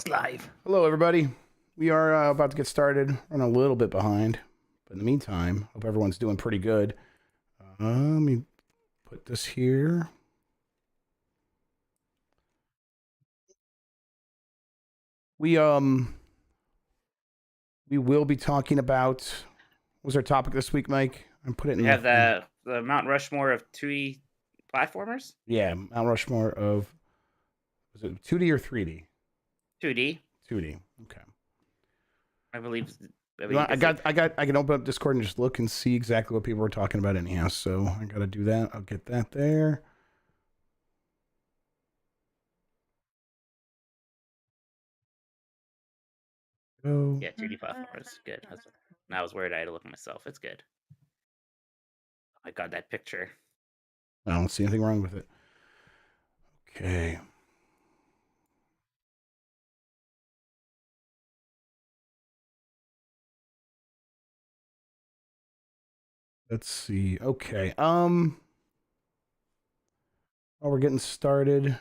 Live. Hello, everybody. We are about to get started. Running a little bit behind, but in the meantime, hope everyone's doing pretty good. Let me put this here. We will be talking about. What was our topic this week, Mike? I put it in. We have the Mount Rushmore of 2D platformers. Yeah, Mount Rushmore of. Was it 2D or 3D? 2D. 2D. Okay. I believe. I can open up Discord and just look and see exactly what people are talking about anyhow. So I got to do that. I'll get that there. Oh. Yeah, 2D platformers. Good. I was worried I had to look at myself. It's good. Oh my god, that picture. I don't see anything wrong with it. Okay. Let's see. Okay. Oh, we're getting started.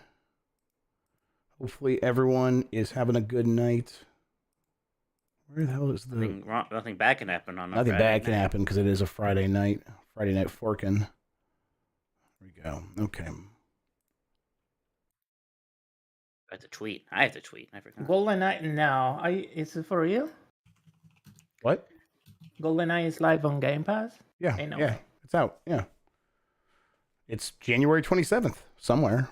Hopefully everyone is having a good night. Where the hell is the... Nothing bad can happen on a Nothing Friday bad can night. happen because it is a Friday night. Friday night forking. There we go. Okay. I have to tweet. I forgot. GoldenEye now. Is it for real? What? GoldenEye is live on Game Pass? Yeah. Ain't no Yeah. way. It's out. Yeah. It's January 27th. Somewhere.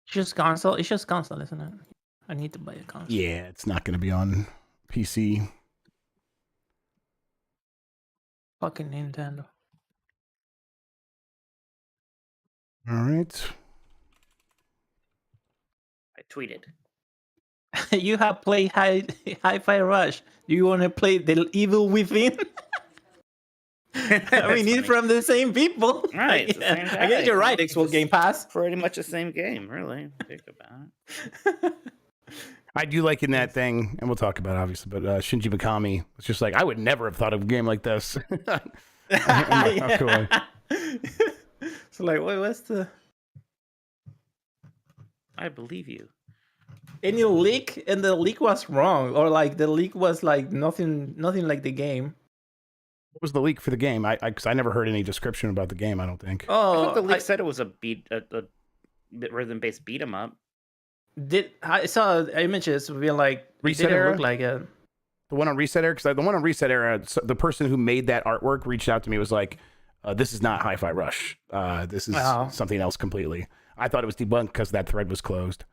It's just console, isn't it? I need to buy a console. Yeah. It's not going to be on PC. Fucking Nintendo. All right. I tweeted. You have played Hi-Fi Rush. Do you want to play The Evil Within? I mean, it's from the same people. Right, it's the same I guess guy. you're right, Xbox It's Game Pass. Pretty much the same game, really. Think about it. I do like in that thing, and we'll talk about it, obviously, but Shinji Mikami was just like, I would never have thought of a game like this. How cool. So like, what's the... I believe you. Any leak, and the leak was wrong, or like the leak was like nothing like the game. What was the leak for the game? Because I never heard any description about the game, I don't think. I thought the leak said it was a rhythm-based beat 'em up. I saw images being like Reset it didn't Era? look like it. The one on Reset Era? Because the one on Reset Era, the person who made that artwork reached out to me, was like, this is not Hi-Fi Rush. This is something else completely. I thought it was debunked because that thread was closed.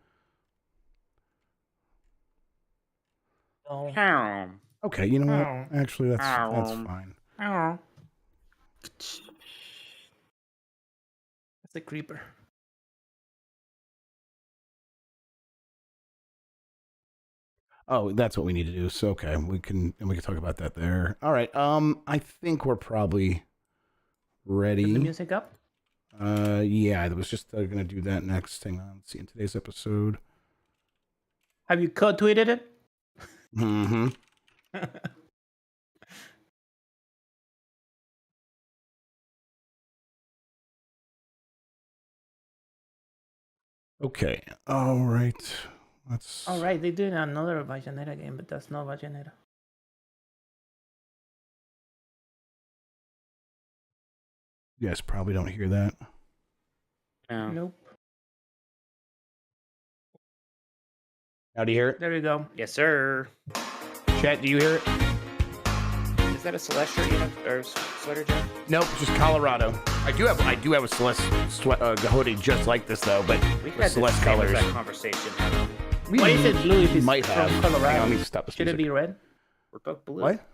Oh. Okay, you know what? Actually, that's fine. That's a creeper. Oh, that's what we need to do. So okay, we can talk about that there. All right. I think we're probably ready. Is the music up? Yeah, I was just gonna do that next. Hang on. Let's see in today's episode. Have you co-tweeted it? Mm-hmm. Okay. All right. Let's. All right, they're doing another Bayonetta game, but that's not Bayonetta. You guys probably don't hear that. No. Nope. Now do you hear it? There you go. Yes, sir. Chat, do you hear it? Is that a Celeste shirt you have, or sweater, Joe? Nope, just Colorado. I do have a Celeste hoodie just like this though, but We've with had Celeste this colors. that conversation. haven't we? Why is it blue if it's might from have. Colorado? Hang on, let me stop this Should it music. be red? We're both blue. What?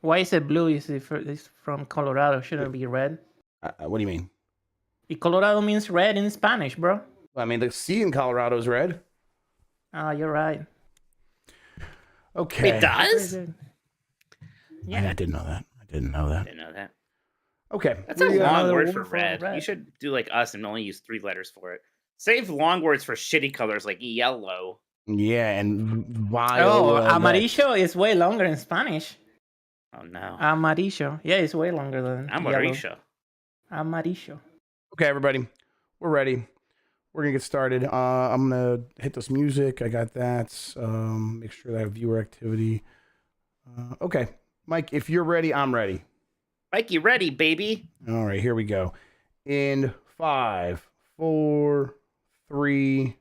Why is it blue if it's from Colorado? Shouldn't it be red? What do you mean? Colorado means red in Spanish, bro. I mean, the sea in Colorado is red. Ah, you're right. Okay. It does? Yeah. I didn't know that. I didn't know that. Didn't know that. Okay. That's a long another word one for for red. red. You should do like us and only use 3 letters for it. Save long words for shitty colors like yellow. Yeah, and Oh, violet. amarillo is way longer in Spanish. Oh no. Amarillo. Yeah, it's way longer than I'm yellow. Marisha. Amarillo. Okay, everybody. We're ready. we're gonna get started. I'm gonna hit this music. I got that. Make sure that I have viewer activity. Okay, Mike, if you're ready, I'm ready. Mike, you ready, baby? All right, here we go. In 5, 4, 3.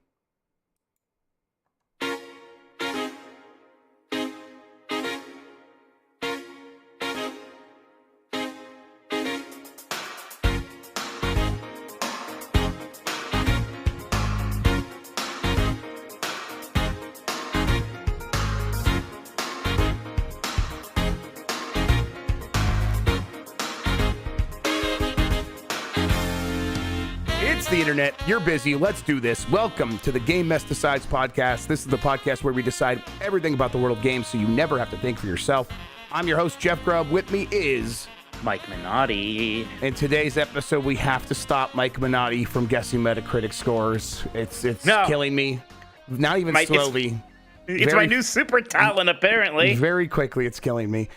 The internet, you're busy, let's do this. Welcome to the Game Mess Decides podcast. This is the podcast where we decide everything about the world of games so you never have to think for yourself. I'm your host, Jeff Grubb. With me is Mike Minotti. In today's episode, we have to stop Mike Minotti from guessing Metacritic scores. It's killing me. Not even Mike, slowly. It's my new super talent, apparently. Very quickly, it's killing me.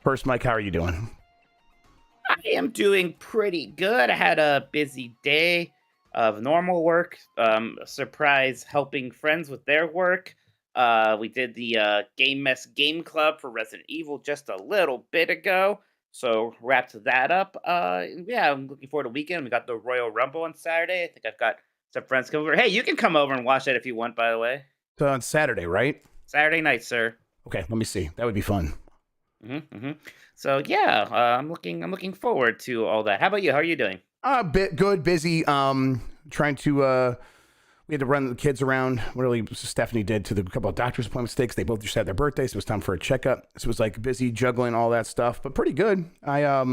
First, Mike, how are you doing? I am doing pretty good. I had a busy day of normal work. Surprise helping friends with their work. We did the Game Mess Game Club for Resident Evil just a little bit ago. So wrapped that up. Yeah, I'm looking forward to the weekend. We got the Royal Rumble on Saturday. I think I've got some friends come over. Hey, you can come over and watch that if you want, by the way. So on Saturday, right? Saturday night, sir. Okay, let me see. That would be fun. So yeah, I'm looking forward to all that. How about you? How are you doing? Bit good, busy. Trying to. We had to run the kids around. Really, Stephanie did to a couple of doctor's appointments today. They both just had their birthdays. So it was time for a checkup. So it was like busy juggling all that stuff, but pretty good. A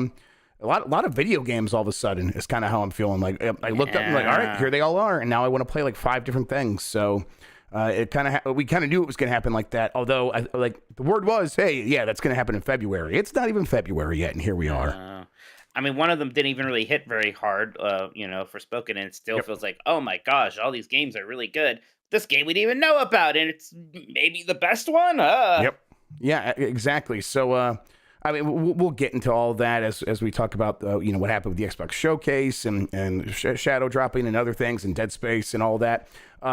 lot of video games all of a sudden is kind of how I'm feeling. Like I looked up and like, all right, here they all are, and now I want to play like 5 different things. So. We kind of knew it was going to happen like that. Although, the word was, hey, yeah, that's going to happen in February. It's not even February yet, and here we are. I mean, one of them didn't even really hit very hard, for Spoken, and it still feels like, oh my gosh, all these games are really good. This game we didn't even know about, and it's maybe the best one. Yep. Yeah, exactly. So, I mean, we'll get into all of that as we talk about, what happened with the Xbox Showcase and shadow dropping and other things and Dead Space and all that.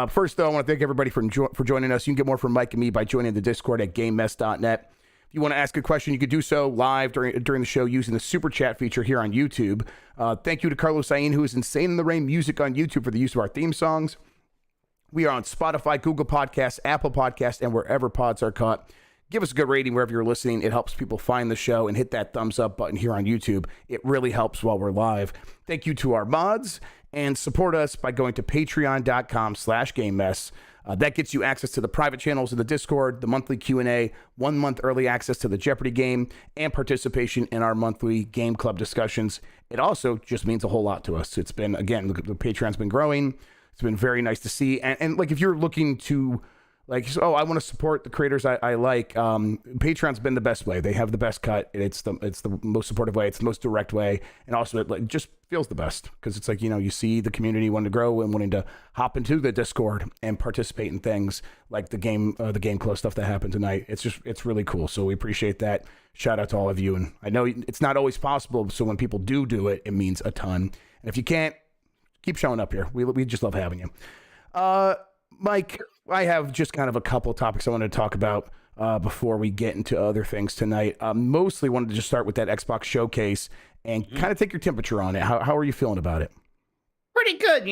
First, though, I want to thank everybody for joining us. You can get more from Mike and me by joining the Discord at GameMess.net. If you want to ask a question, you could do so live during the show using the Super Chat feature here on YouTube. Thank you to Carlos Sain, who is Insane in the Rain Music on YouTube, for the use of our theme songs. We are on Spotify, Google Podcasts, Apple Podcasts, and wherever pods are caught. Give us a good rating wherever you're listening. It helps people find the show, and hit that thumbs up button here on YouTube. It really helps while we're live. Thank you to our mods, and support us by going to patreon.com/GameMess. That gets you access to the private channels of the Discord, the monthly Q&A, 1 month early access to the Jeopardy game, and participation in our monthly game club discussions. It also just means a whole lot to us. It's been, again, the Patreon's been growing. It's been very nice to see. And like, if you're looking to, like, I want to support the creators I like. Patreon's been the best way. They have the best cut. It's the most supportive way. It's the most direct way, and also it just feels the best because it's like, you see the community wanting to grow and wanting to hop into the Discord and participate in things like the game club stuff that happened tonight. It's really cool. So we appreciate that. Shout out to all of you. And I know it's not always possible. So when people do it, it means a ton. And if you can't, keep showing up here. We just love having you. Mike, I have just kind of a couple topics I wanted to talk about before we get into other things tonight. Mostly wanted to just start with that Xbox Showcase and kind of take your temperature on it. How are you feeling about it? Pretty good.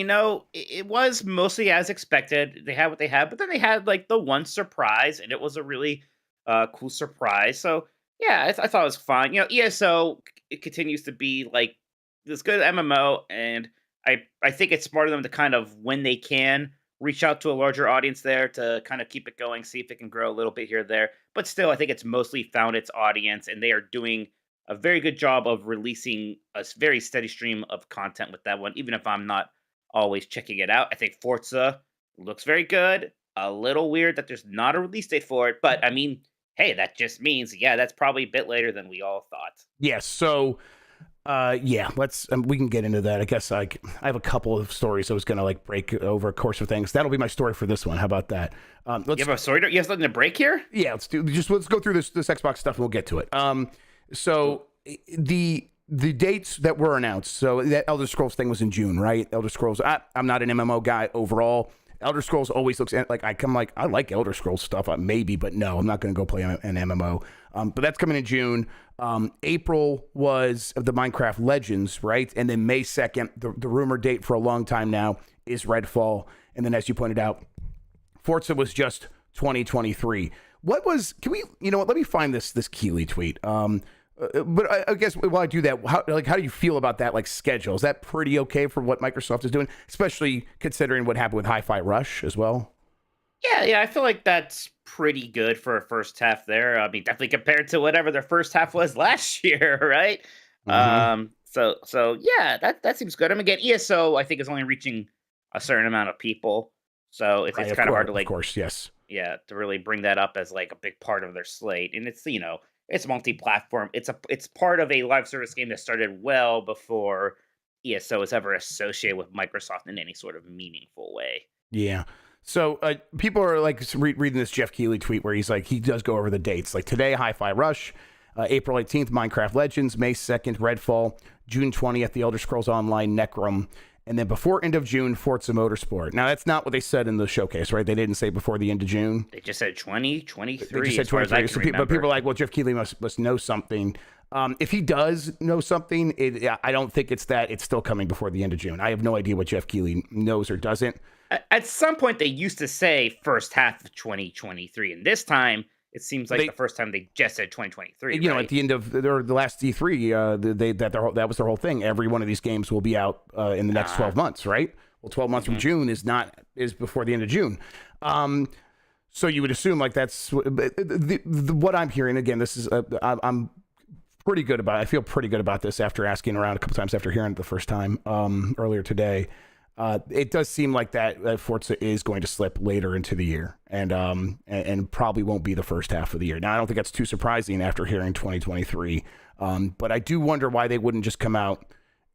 It was mostly as expected. They had what they had, but then they had like the one surprise, and it was a really cool surprise. So yeah, I thought it was fun. ESO, it continues to be like this good MMO, and I think it's smart of them to kind of, when they can, reach out to a larger audience there to kind of keep it going, see if it can grow a little bit here or there. But still, I think it's mostly found its audience, and they are doing a very good job of releasing a very steady stream of content with that one, even if I'm not always checking it out. I think Forza looks very good. A little weird that there's not a release date for it, but I mean, hey, that just means, that's probably a bit later than we all thought. Yes, so... let's we can get into that. I guess I have a couple of stories I was gonna break over a course of things. That'll be my story for this one. How about that? You have a story? You have something to break here? Yeah, let's go through this Xbox stuff and we'll get to it. So the the dates that were announced. So that Elder Scrolls thing was in June, right? Elder Scrolls. I'm not an MMO guy overall. Elder Scrolls always looks like I like Elder Scrolls stuff, maybe, but no, I'm not going to go play an MMO. But that's coming in June. April was the Minecraft Legends, right? And then May 2nd, the rumored date for a long time now is Redfall. And then, as you pointed out, Forza was just 2023. What was? Can we? You know what? Let me find this Keeley tweet. But I guess while I do that, how do you feel about that schedule? Is that pretty okay for what Microsoft is doing, especially considering what happened with Hi-Fi Rush as well? Yeah, I feel like that's pretty good for a first half there. I mean, definitely compared to whatever their first half was last year, right? Mm-hmm. So yeah, that seems good. I mean, again, ESO I think is only reaching a certain amount of people, so it's Right, kind of hard to of course, yes. yeah, to really bring that up as a big part of their slate. And it's it's multi-platform. It's part of a live service game that started well before ESO was ever associated with Microsoft in any sort of meaningful way. Yeah. So people are reading this Jeff Keighley tweet where he does go over the dates. Like today, Hi-Fi Rush, April 18th, Minecraft Legends, May 2nd, Redfall, June 20th, The Elder Scrolls Online, Necrom, and then before end of June, Forza Motorsport. Now, that's not what they said in the showcase, right? They didn't say before the end of June. They just said 2023. They just said 23. But people are like, well, Jeff Keighley must know something. If he does know something, I don't think it's that it's still coming before the end of June. I have no idea what Jeff Keighley knows or doesn't. At some point, they used to say first half of 2023, and this time it seems like the first time they just said 2023. You know, at the end of the last E3, that was their whole thing. Every one of these games will be out in the next 12 months, right? Well, 12 months from June is before the end of June. So you would assume that's what I'm hearing. Again, this is I'm pretty good about. I feel pretty good about this after asking around a couple times after hearing it the first time earlier today. It does seem like that Forza is going to slip later into the year and probably won't be the first half of the year. Now, I don't think that's too surprising after hearing 2023, but I do wonder why they wouldn't just come out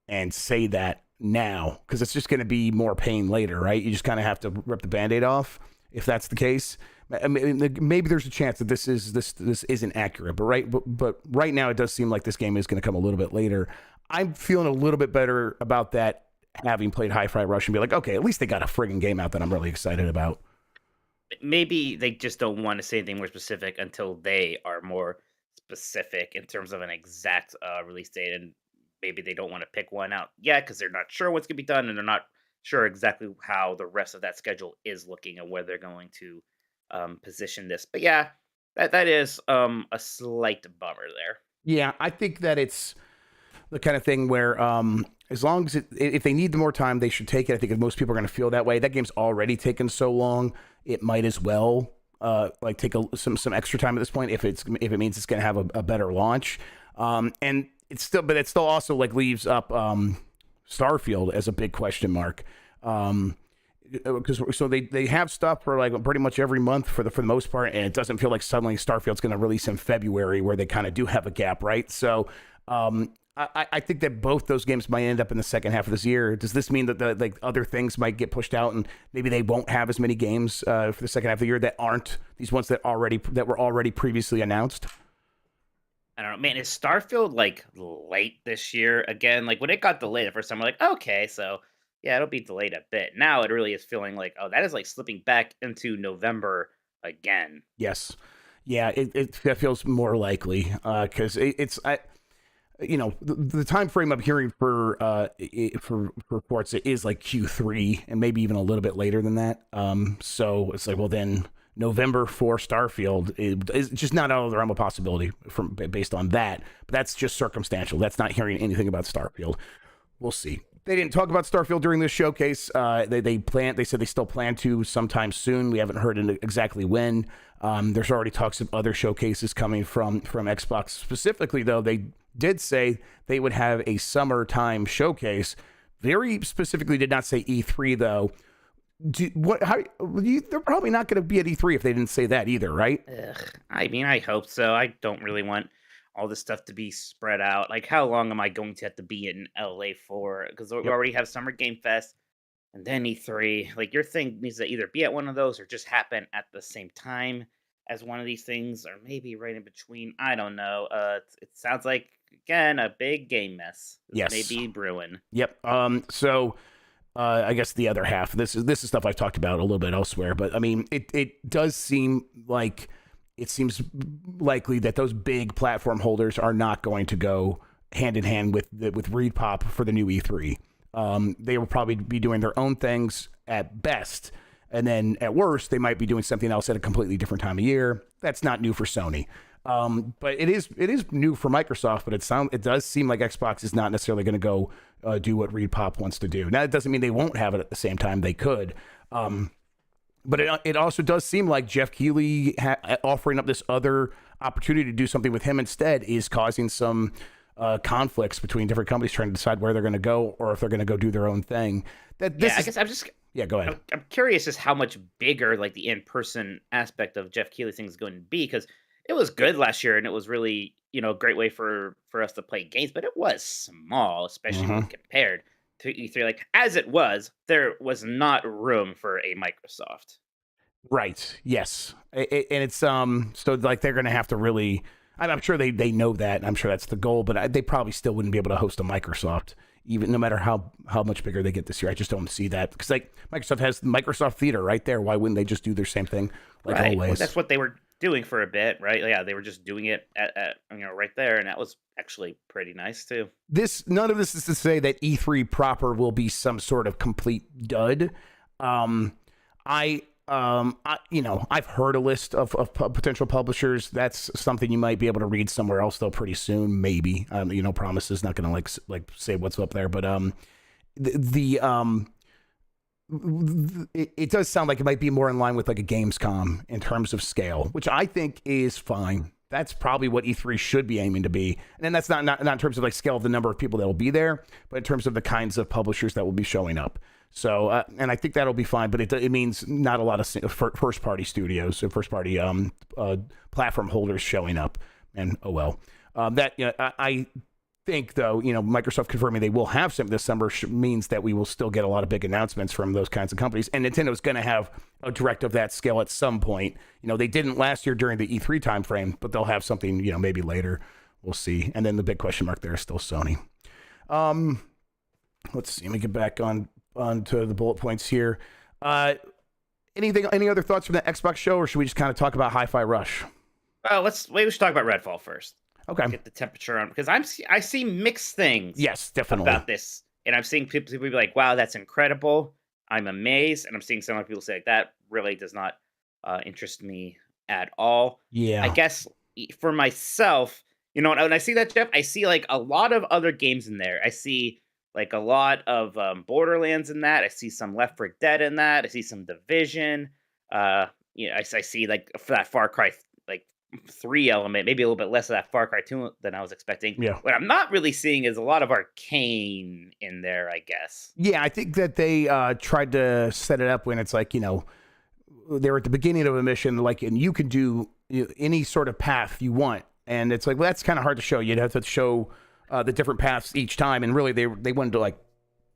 and say that now, because it's just going to be more pain later, right? You just kind of have to rip the Band-Aid off if that's the case. I mean, maybe there's a chance that this isn't accurate, but right now it does seem like this game is going to come a little bit later. I'm feeling a little bit better about that, having played Hi-Fi Rush, and be like, okay, at least they got a friggin' game out that I'm really excited about. Maybe they just don't want to say anything more specific until they are more specific in terms of an exact release date, and maybe they don't want to pick one out yet because they're not sure what's going to be done, and they're not sure exactly how the rest of that schedule is looking and where they're going to position this. But yeah, that is a slight bummer there. Yeah, I think that it's the kind of thing where as long as if they need the more time, they should take it. I think if most people are going to feel that way. That game's already taken so long, it might as well take some extra time at this point if it means it's going to have a better launch. And it still also leaves up Starfield as a big question mark. Because they have stuff for pretty much every month for the most part, and it doesn't feel like suddenly Starfield's going to release in February where they kind of do have a gap, right? So I think that both those games might end up in the second half of this year. Does this mean that the other things might get pushed out and maybe they won't have as many games for the second half of the year that aren't these ones that were already previously announced? I don't know, man. Is Starfield late this year again? When it got delayed the first time, we're like, okay, so yeah, it'll be delayed a bit. Now it really is feeling like, oh, that is slipping back into November again. Yes, yeah, that feels more likely because the time frame I'm hearing for Forza is Q3 and maybe even a little bit later than that. So it's well then November for Starfield is just not out of the realm of possibility based on that. But that's just circumstantial. That's not hearing anything about Starfield. We'll see. They didn't talk about Starfield during this showcase. They said they still plan to sometime soon. We haven't heard exactly when. There's already talks of other showcases coming from Xbox. Specifically, though, they did say they would have a summertime showcase. Very specifically did not say E3, though. They're probably not going to be at E3 if they didn't say that either, right? I mean, I hope so. I don't really want all this stuff to be spread out. How long am I going to have to be in LA for? Because we already have Summer Game Fest and then E3. Your thing needs to either be at one of those or just happen at the same time as one of these things, or maybe right in between. I don't know. It sounds like again, a big game mess. Yes. May be brewing. Yep. So I guess the other half. This is stuff I've talked about a little bit elsewhere, but I mean, it does seem like it seems likely that those big platform holders are not going to go hand in hand with ReedPop for the new E3. They will probably be doing their own things at best, and then at worst, they might be doing something else at a completely different time of year. That's not new for Sony. But it is new for Microsoft, but it does seem like Xbox is not necessarily going to go do what ReedPop wants to do. Now, it doesn't mean they won't have it at the same time. They could. But it also does seem like Jeff Keighley offering up this other opportunity to do something with him instead is causing some conflicts between different companies trying to decide where they're going to go or if they're going to go do their own thing. I guess I'm just... Yeah, go ahead. I'm curious as how much bigger like the in-person aspect of Jeff Keighley thing is going to be, because it was good last year and it was really, a great way for us to play games, but it was small, especially when compared to E3. Like, as it was, there was not room for a Microsoft. Right. Yes. And it's so like they're going to have to really. I'm sure they know that. I'm sure that's the goal, but they probably still wouldn't be able to host a Microsoft, even no matter how much bigger they get this year. I just don't see that, because like Microsoft has Microsoft Theater right there. Why wouldn't they just do their same thing like always? Well, that's what they were doing for a bit, right? Yeah, they were just doing it at right there, and that was actually pretty nice too. None of this is to say that E3 proper will be some sort of complete dud. I've heard a list of potential publishers. That's something you might be able to read somewhere else though pretty soon, maybe. Promises, not going to like say what's up there, but it does sound like it might be more in line with like a Gamescom in terms of scale, which I think is fine. That's probably what E3 should be aiming to be. And then that's not in terms of like scale of the number of people that will be there, but in terms of the kinds of publishers that will be showing up. So, and I think that'll be fine, but it means not a lot of first party studios, so first party platform holders showing up. And oh well, I think though, Microsoft confirming they will have something this summer means that we will still get a lot of big announcements from those kinds of companies. And Nintendo's going to have a direct of that scale at some point. They didn't last year during the E3 timeframe, but they'll have something, maybe later. We'll see. And then the big question mark there is still Sony. Let's see. Let me get back on to the bullet points here. Any other thoughts from the Xbox show, or should we just kind of talk about Hi-Fi Rush? We should talk about Redfall first. Okay. Get the temperature on, because I see mixed things. Yes, definitely about this, and I'm seeing people be like, "Wow, that's incredible! I'm amazed," and I'm seeing some other people say like, that really does not interest me at all. Yeah, I guess for myself, when I see that, Jeff, I see like a lot of other games in there. I see like a lot of Borderlands in that. I see some Left 4 Dead in that. I see some Division. I see like that Far Cry 3 element, maybe a little bit less of that Far Cry 2 than I was expecting. Yeah. What I'm not really seeing is a lot of Arcane in there, I guess. Yeah, I think that they tried to set it up when it's like, they're at the beginning of a mission, like, and you can do any sort of path you want. And it's like, well, that's kind of hard to show. You'd have to show the different paths each time. And really, they wanted to like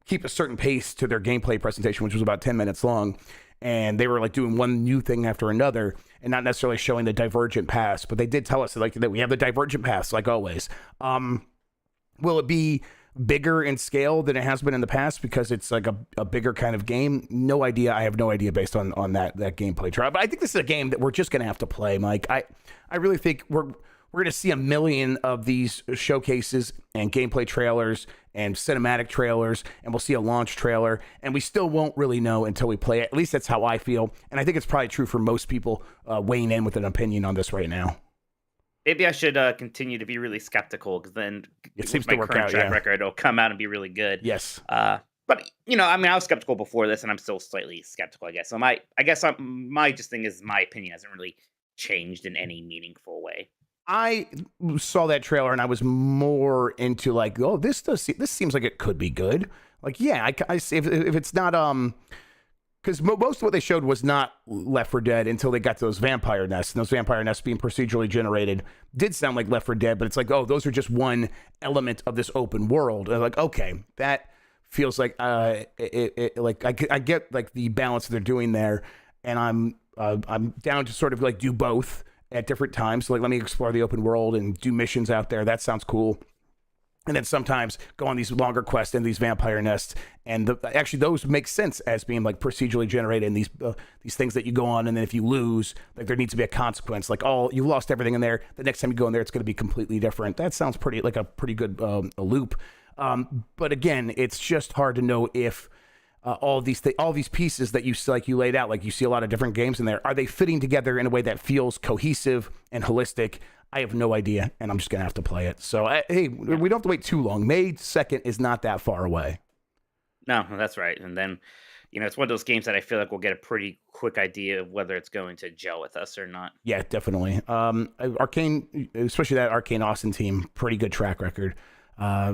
keep a certain pace to their gameplay presentation, which was about 10 minutes long. And they were like doing one new thing after another and not necessarily showing the divergent paths, but they did tell us that we have the divergent paths like always. Will it be bigger in scale than it has been in the past because it's like a bigger kind of game? No idea. I have no idea based on that gameplay trial, but I think this is a game that we're just going to have to play, Mike. I really think we're going to see a million of these showcases and gameplay trailers and cinematic trailers, and we'll see a launch trailer, and we still won't really know until we play it. At least that's how I feel, and I think it's probably true for most people weighing in with an opinion on this right now. Maybe I should continue to be really skeptical, because then it seems my to work current out. Track record will come out and be really good. Yes. But I was skeptical before this, and I'm still slightly skeptical, I guess. So my thing is my opinion hasn't really changed in any meaningful way. I saw that trailer and I was more into like, oh, this seems like it could be good. Like, yeah, I see if it's not because most of what they showed was not Left 4 Dead until they got to those vampire nests, and those vampire nests being procedurally generated did sound like Left 4 Dead, but it's like, oh, those are just one element of this open world. And like, okay, that feels like I get like the balance they're doing there, and I'm down to sort of like do both at different times. So like, let me explore the open world and do missions out there. That sounds cool. and then sometimes go on these longer quests in these vampire nests. And actually, those make sense as being like procedurally generated, and these things that you go on, and then if you lose, like there needs to be a consequence. Like, you lost everything in there. The next time you go in there, it's going to be completely different. That sounds pretty like a pretty good a loop. But again, it's just hard to know if all these pieces that you laid out, like you see a lot of different games in there, are they fitting together in a way that feels cohesive and holistic? I have no idea, and I'm just gonna have to play it. So hey, we don't have to wait too long. May 2nd is not that far away. No, that's right. And then, it's one of those games that I feel like we'll get a pretty quick idea of whether it's going to gel with us or not. Yeah, definitely. Arcane, especially that Arcane Austin team, pretty good track record.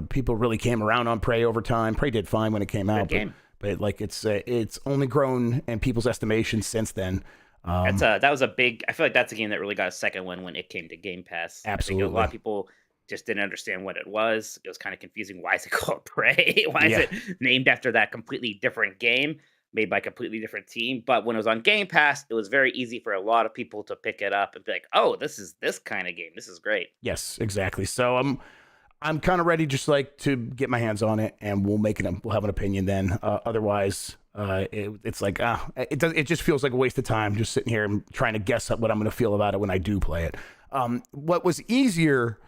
People really came around on Prey over time. Prey did fine when it came out, but like it's only grown in people's estimation since then. That was a big. I feel like that's a game that really got a second one when it came to Game Pass. Absolutely, I think a lot of people just didn't understand what it was. It was kind of confusing. Why is it called Prey? Why is it named after that completely different game made by a completely different team? But when it was on Game Pass, it was very easy for a lot of people to pick it up and be like, "Oh, this is this kind of game. This is great." Yes, exactly. So I'm kind of ready, just like to get my hands on it, and we'll have an opinion then. Otherwise. It's like it just feels like a waste of time just sitting here and trying to guess what I'm going to feel about it when I do play it. What was easier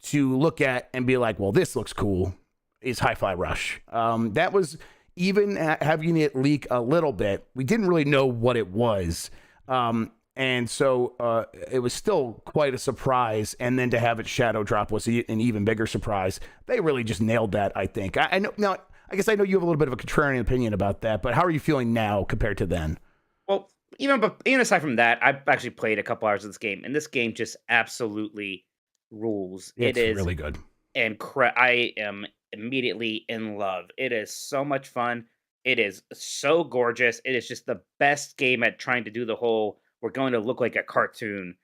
to look at and be like, well, this looks cool, is Hi-Fi Rush. That was, even having it leak a little bit, we didn't really know what it was. And so it was still quite a surprise. And then to have it shadow drop was an even bigger surprise. They really just nailed that, I think. I know now. I guess I know you have a little bit of a contrarian opinion about that, but how are you feeling now compared to then? Well, even aside from that, I've actually played a couple hours of this game, and this game just absolutely rules. It's it is really good. And I am immediately in love. It is so much fun. It is so gorgeous. It is just the best game at trying to do the whole, we're going to look like a cartoon.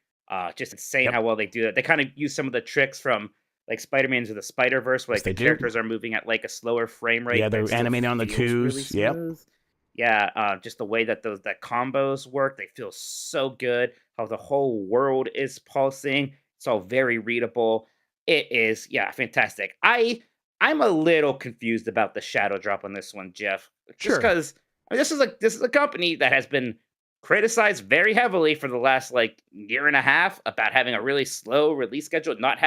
Just insane how well they do that. They kind of use some of the tricks from like Spider-Man to the Spider-Verse, where like the characters are moving at like a slower frame rate. Yeah, they're animating on the twos. Really just the way that that combos work, they feel so good. How the whole world is pulsing. It's all very readable. It is, fantastic. I'm a little confused about the shadow drop on this one, Jeff. Just because this is a company that has been criticized very heavily for the last like year and a half about having a really slow release schedule, not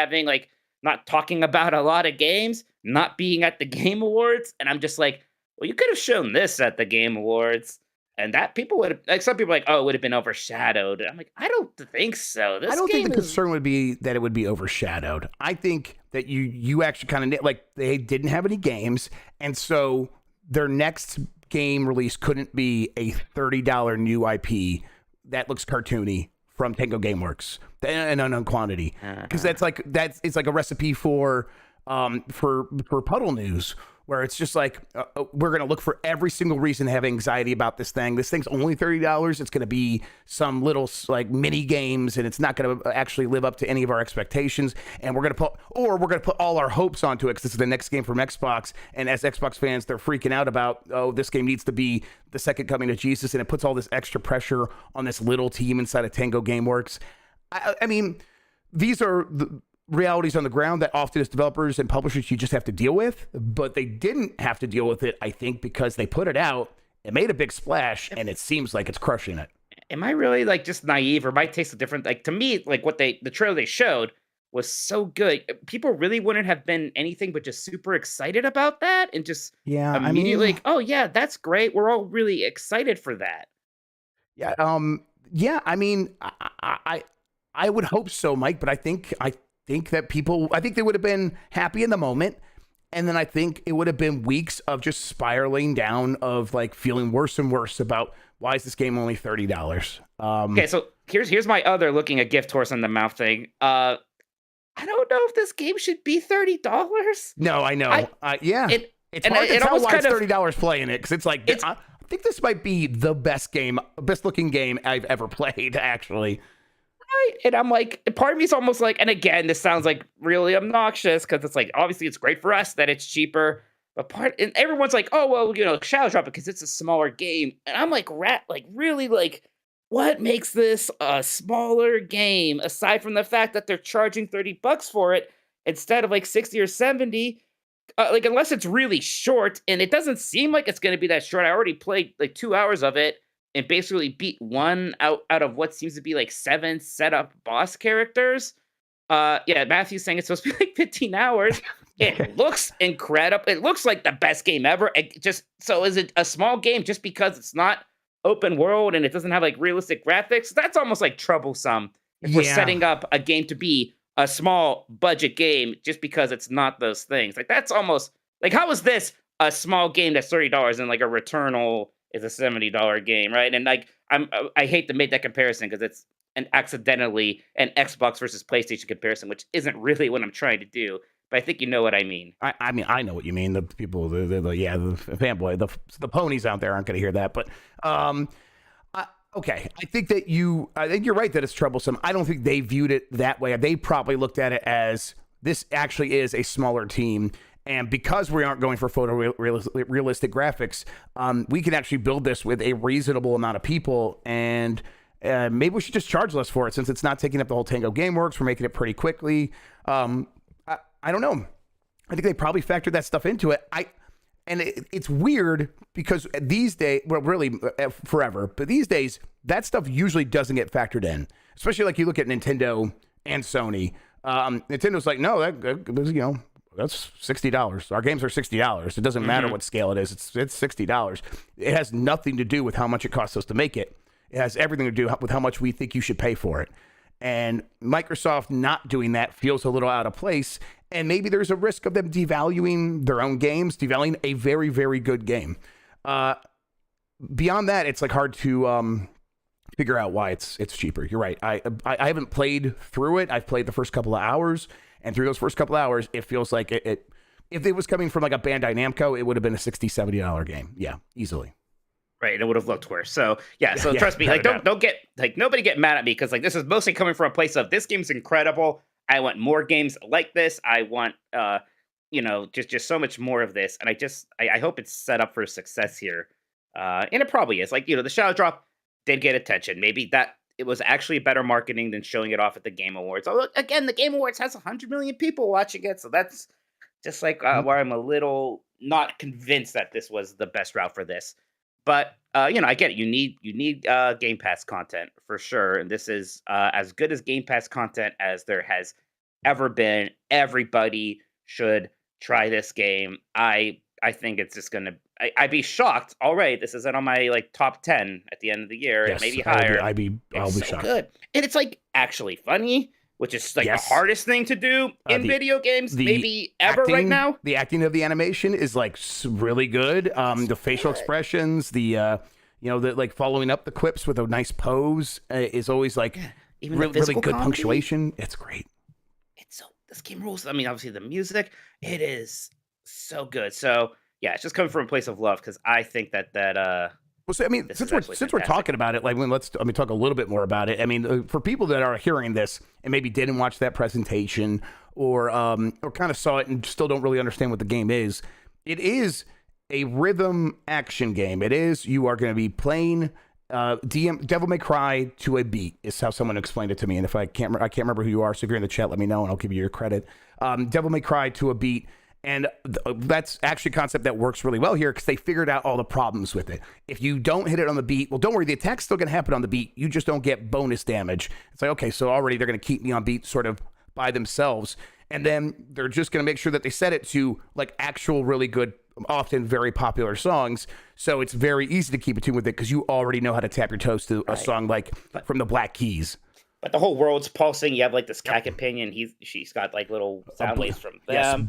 talking about a lot of games, not being at the Game Awards. And I'm just like, well, you could have shown this at the Game Awards. And that people would have, like, some people are like, oh, it would have been overshadowed. I'm like, I don't think so. I don't think the concern would be that it would be overshadowed. I think that you actually kind of, like, they didn't have any games. And so their next game release couldn't be a $30 new IP that looks cartoony from Tango Gameworks and unknown quantity, because it's like a recipe for Puddle News, where it's just like we're gonna look for every single reason to have anxiety about this thing. This thing's only $30. It's gonna be some little like mini games, and it's not gonna actually live up to any of our expectations. And we're gonna put all our hopes onto it because this is the next game from Xbox. And as Xbox fans, they're freaking out about, oh, this game needs to be the second coming of Jesus, and it puts all this extra pressure on this little team inside of Tango Gameworks. I mean, these are the realities on the ground that often as developers and publishers you just have to deal with, but they didn't have to deal with it, I think, because they put it out, it made a big splash, and it seems like it's crushing it. Am I really like just naive, or my taste is different? Like, to me, like the trailer they showed was so good. People really wouldn't have been anything but just super excited about that, and just immediately like, oh yeah, that's great. We're all really excited for that. Yeah. I mean, I would hope so, Mike, but I think that they would have been happy in the moment. And then I think it would have been weeks of just spiraling down, of like feeling worse and worse about, why is this game only $30? Okay, so here's my other looking a gift horse in the mouth thing. I don't know if this game should be $30. No, I know. It's hard to tell why it's $30 playing it, because it's like, I think this might be the best looking game I've ever played, actually. And I'm like, part of me is almost like, and again, this sounds like really obnoxious, because it's like, obviously it's great for us that it's cheaper, but and everyone's like, oh, well, shadow drop it because it's a smaller game. And I'm like, really, like, what makes this a smaller game aside from the fact that they're charging $30 for it? instead of like 60 or 70. Like unless it's really short, and it doesn't seem like it's going to be that short. I already played like 2 hours of it and basically beat one out of what seems to be like 7 setup boss characters. Yeah, Matthew's saying it's supposed to be like 15 hours. It looks incredible. It looks like the best game ever. So is it a small game just because it's not open world and it doesn't have like realistic graphics? That's almost like troublesome if we're setting up a game to be a small budget game just because it's not those things. Like that's almost like, how is this a small game that's $30 and like a Returnal is a $70 game, right? And like I hate to make that comparison because it's accidentally an Xbox versus PlayStation comparison, which isn't really what I'm trying to do. But I think you know what I mean. I mean, I know what you mean. The people, the fanboy, the ponies out there aren't going to hear that. But okay, I think you're right that it's troublesome. I don't think they viewed it that way. They probably looked at it as this actually is a smaller team. And because we aren't going for realistic graphics, we can actually build this with a reasonable amount of people. And maybe we should just charge less for it since it's not taking up the whole Tango GameWorks. We're making it pretty quickly. I don't know. I think they probably factored that stuff into it. It's weird because these days, well, really forever, but these days that stuff usually doesn't get factored in. Especially like you look at Nintendo and Sony. Nintendo's like, no, that's $60. Our games are $60. It doesn't matter what scale it is. It's $60. It has nothing to do with how much it costs us to make it. It has everything to do with how much we think you should pay for it. And Microsoft not doing that feels a little out of place. And maybe there's a risk of them devaluing their own games, devaluing a very, very good game. Beyond that, it's like hard to figure out why it's cheaper. You're right. I haven't played through it. I've played the first couple of hours. And through those first couple of hours, it feels like it if it was coming from like a Bandai Namco, it would have been a $60, $70 game. Yeah, easily. Right, it would have looked worse. So trust me, like don't get like nobody get mad at me because like this is mostly coming from a place of this game's incredible. I want more games like this. I want just so much more of this. And I hope it's set up for success here. And it probably is. Like, the Shadow Drop did get attention. Maybe that it was actually better marketing than showing it off at the Game Awards. Although again, the Game Awards has 100 million people watching it, so that's just like where I'm a little not convinced that this was the best route for this. But I get it. You need Game Pass content for sure, and this is as good as Game Pass content as there has ever been. Everybody should try this game. I think it's just gonna. I'd be shocked. All right, this isn't on my like top 10 at the end of the year. Yes, maybe higher. I'll be shocked. Good, and it's like actually funny, which is like the hardest thing to do in video games, maybe ever right now. The acting of the animation is like really good. The facial expressions, the like following up the quips with a nice pose is always like really good comedy. Punctuation. It's great. This game rules. I mean, obviously the music, it is so good. So yeah, it's just coming from a place of love because I think that. Well, so, I mean, since we're talking about it, like let me talk a little bit more about it. I mean, for people that are hearing this and maybe didn't watch that presentation or kind of saw it and still don't really understand what the game is, it is a rhythm action game. It is you are going to be playing Devil May Cry to a beat is how someone explained it to me. And if I can't remember who you are, so if you're in the chat, let me know and I'll give you your credit. Devil May Cry to a beat. And that's actually a concept that works really well here because they figured out all the problems with it. If you don't hit it on the beat, well, don't worry. The attack's still going to happen on the beat. You just don't get bonus damage. It's like, okay, so already they're going to keep me on beat sort of by themselves. And then they're just going to make sure that they set it to like actual really good, often very popular songs. So it's very easy to keep in tune with it because you already know how to tap your toes to a song like from the Black Keys. But the whole world's pulsing. You have like this cat companion. She's got like little sound waves from them.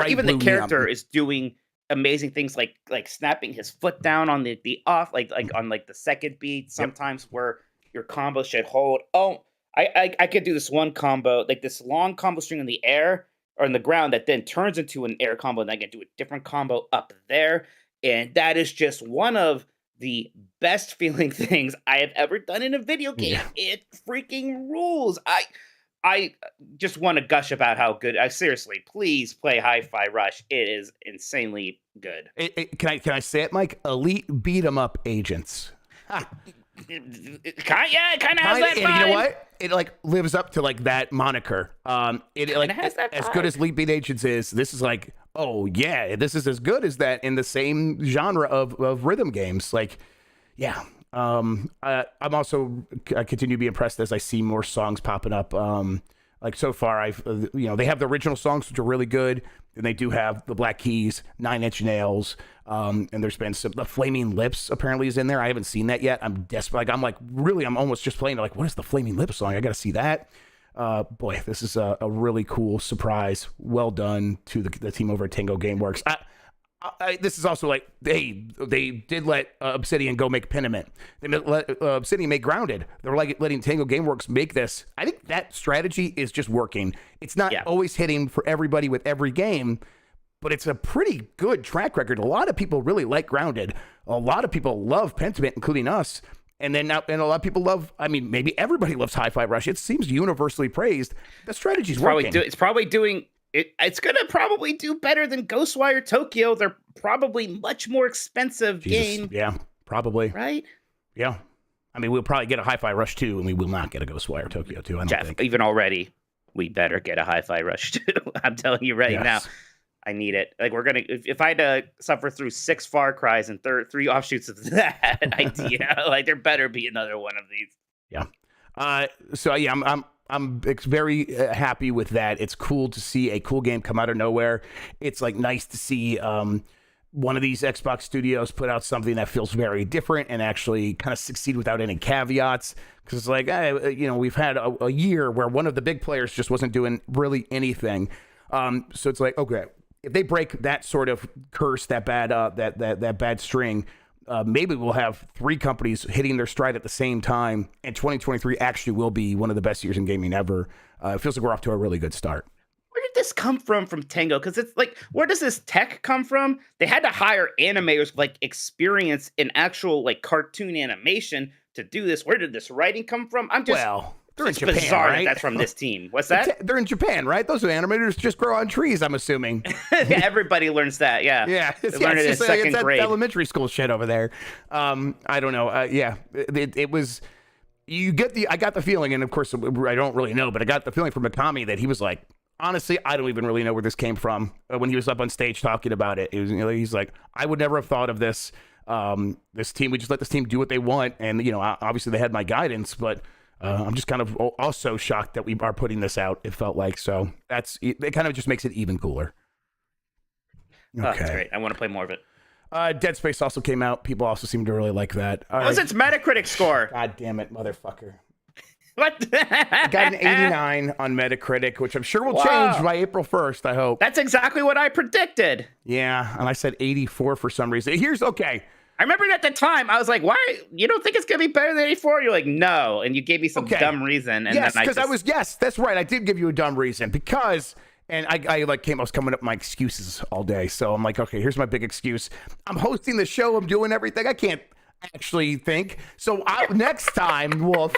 Even the character is doing amazing things like snapping his foot down on the off like on like the second beat. Sometimes where your combo should hold. Oh, I could do this one combo like this long combo string in the air or in the ground that then turns into an air combo, and I can do a different combo up there. And that is just one of the best feeling things I have ever done in a video game. Yeah. It freaking rules. I just want to gush about how good. Seriously, please play Hi-Fi Rush. It is insanely good. Can I say it, Mike? Elite beat 'em up agents. It kind of has that vibe. And you know what? It like lives up to like that moniker. It like has that as vibe. good as Leap Agents is. This is like, oh yeah, this is as good as that in the same genre of rhythm games. Like, yeah. I'm also I continue to be impressed as I see more songs popping up. Like so far, I've they have the original songs which are really good, and they do have the Black Keys, 9 Inch Nails, and there's been some. The Flaming Lips apparently is in there. I haven't seen that yet. I'm desperate. Like I'm almost just playing. Like, what is the Flaming Lips song? I got to see that. Boy, this is a really cool surprise. Well done to the team over at Tango Gameworks. This is also like they did let Obsidian go make Pentiment. They let Obsidian make Grounded. They're like letting Tango Gameworks make this. I think that strategy is just working. It's not always hitting for everybody with every game, but it's a pretty good track record. A lot of people really like Grounded. A lot of people love Pentiment, including us. And then now, and a lot of people love. I mean, maybe everybody loves Hi-Fi Rush. It seems universally praised. The strategy's working. It's probably doing. It's going to probably do better than Ghostwire Tokyo. They're probably much more expensive game. Yeah, probably. Right? Yeah. I mean, we'll probably get a Hi-Fi Rush 2, and we will not get a Ghostwire Tokyo 2. I don't Jeff, think. even already, we better get a Hi-Fi Rush 2. I'm telling you right now. I need it. Like, we're going to... If I had to suffer through 6 Far Cries and 3 offshoots of that idea, like, there better be another one of these. Yeah. So, yeah, I'm very happy with that. It's cool to see a cool game come out of nowhere. It's like nice to see one of these Xbox studios put out something that feels very different and actually kind of succeed without any caveats. Because it's like, we've had a year where one of the big players just wasn't doing really anything. So it's like, okay, if they break that sort of curse, that bad that bad string, maybe we'll have 3 companies hitting their stride at the same time, and 2023 actually will be one of the best years in gaming ever. It feels like we're off to a really good start. Where did this come from Tango? Because it's like, where does this tech come from? They had to hire animators with like experience in actual like cartoon animation to do this. Where did this writing come from? They're in Japan, bizarre right? That's from this team. What's that? They're in Japan, right? Those animators just grow on trees, I'm assuming. Yeah, everybody learns that. Yeah, yeah. They learn it in second grade. Elementary school shit over there. I don't know. It was. I got the feeling, and of course I don't really know, but I got the feeling from Mikami that he was like, honestly, I don't even really know where this came from. When he was up on stage talking about it, he's like, I would never have thought of this. This team, we just let this team do what they want, and obviously they had my guidance, but. I'm just kind of also shocked that we are putting this out. It felt like so. It kind of just makes it even cooler. Okay. Oh, that's great. I want to play more of it. Dead Space also came out. People also seem to really like that. What's its Metacritic score? God damn it, motherfucker! What? I got an 89 on Metacritic, which I'm sure will change by April 1st. I hope. That's exactly what I predicted. Yeah, and I said 84 for some reason. Okay. I remember at the time, I was like, why? You don't think it's going to be better than 84? You're like, no. And you gave me some dumb reason. And yes, because yes, that's right. I did give you a dumb reason because, and I was coming up with my excuses all day. So I'm like, okay, here's my big excuse. I'm hosting the show. I'm doing everything. I can't actually think. So next time, Wolf,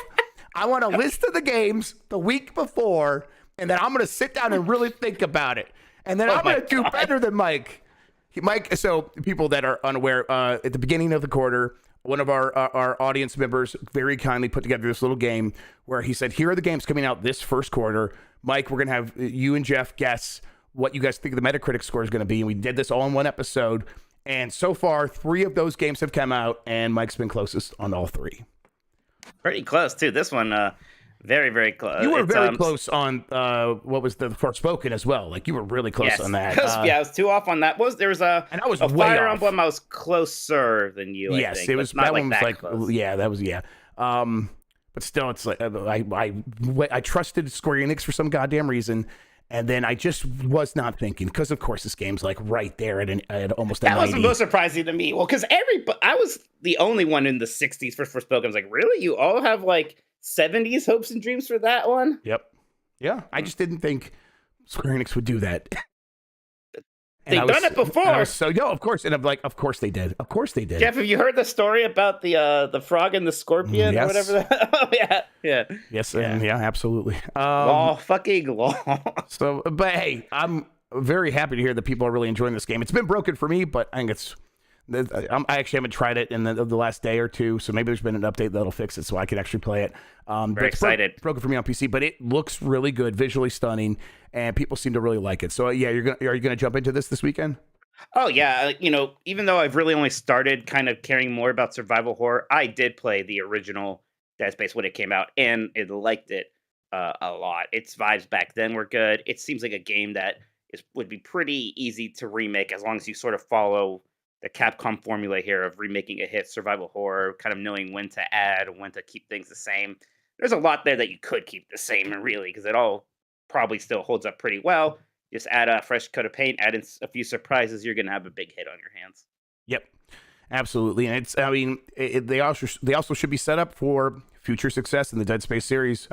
I want a list of the games the week before, and then I'm going to sit down and really think about it. And then I'm going to do better than Mike. Mike, so people that are unaware, at the beginning of the quarter, one of our audience members very kindly put together this little game where he said, here are the games coming out this first quarter. Mike, we're going to have you and Jeff guess what you guys think the Metacritic score is going to be. And we did this all in one episode. And so far, 3 of those games have come out, and Mike's been closest on all 3. Pretty close, too. This one... very, very close. You were very close on what was the Forspoken as well. Like you were really close on that. I was 2 off on that. There was a Fire Emblem. I was closer than you. Yes, I think, it was. That one was like close. Yeah, that was but still, it's like I trusted Square Enix for some goddamn reason, and then I just was not thinking because of course this game's like right there at almost. That was the most surprising to me. Well, because I was the only one in the 60s for Forspoken. I was like, really? You all have like 70s hopes and dreams for that one? Yep. Yeah. I just didn't think Square Enix would do that. They've done it before. Of course. And I'm like, of course they did. Of course they did. Jeff, have you heard the story about the frog and the scorpion or whatever? Oh, yeah. Yeah. Yes. Yeah, absolutely. Law. So, but hey, I'm very happy to hear that people are really enjoying this game. It's been broken for me, but I think it's I actually haven't tried it in the last day or two, so maybe there's been an update that'll fix it so I can actually play it. Very excited. It's broken for me on PC, but it looks really good, visually stunning, and people seem to really like it. So yeah, are you gonna jump into this weekend? Oh yeah, even though I've really only started kind of caring more about survival horror, I did play the original Dead Space when it came out, and it liked it a lot. Its vibes back then were good. It seems like a game that would be pretty easy to remake as long as you sort of follow the Capcom formula here of remaking a hit survival horror, kind of knowing when to add and when to keep things the same. There's a lot there that you could keep the same, really, because it all probably still holds up pretty well. Just add a fresh coat of paint, add in a few surprises, you're going to have a big hit on your hands. Yep, absolutely. And they also should be set up for future success in the Dead Space series.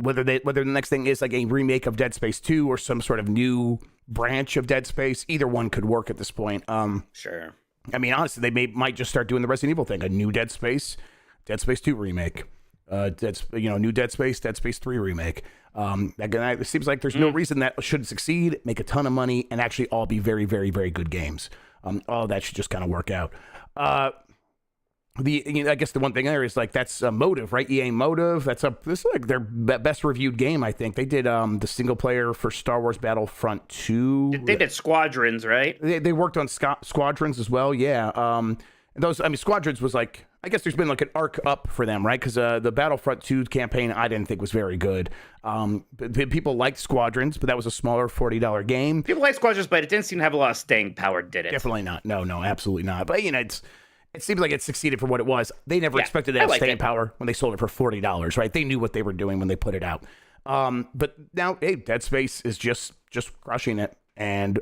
Whether the next thing is like a remake of Dead Space 2 or some sort of new branch of Dead Space, either one could work at this point. Sure. I mean, honestly, they might just start doing the Resident Evil thing, a new Dead Space 2 remake. New Dead Space 3 remake. It seems like there's no reason that shouldn't succeed, make a ton of money, and actually all be very, very, very good games. All that should just kind of work out. I guess the one thing there is like that's Motive, right? EA Motive. This is like their best reviewed game. I think they did the single player for Star Wars Battlefront 2. They did Squadrons, right? They worked on Squadrons as well. Yeah. Squadrons was like, I guess there's been like an arc up for them, right? Because the Battlefront 2 campaign I didn't think was very good. People liked Squadrons, but that was a smaller $40 game. People like Squadrons, but it didn't seem to have a lot of staying power, did it? Definitely not. No, absolutely not. But it seems like it succeeded for what it was. They never expected to have staying power when they sold it for $40, right? They knew what they were doing when they put it out. But now, hey, Dead Space is just crushing it, and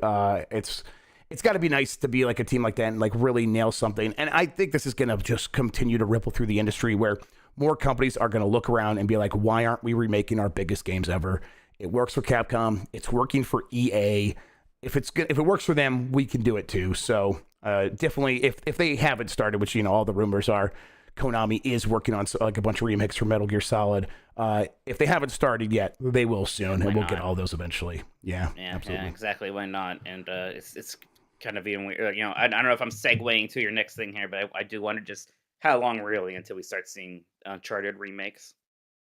it's got to be nice to be like a team like that and like really nail something. And I think this is going to just continue to ripple through the industry where more companies are going to look around and be like, why aren't we remaking our biggest games ever? It works for Capcom. It's working for EA. If it works for them, we can do it too. So definitely, if they haven't started, which all the rumors are, Konami is working on like a bunch of remakes for Metal Gear Solid. If they haven't started yet, they will soon, and we'll get all those eventually. Yeah, absolutely. Yeah, exactly. Why not? And it's kind of even weird. I don't know if I'm segueing to your next thing here, but I do wonder just how long really until we start seeing Uncharted remakes.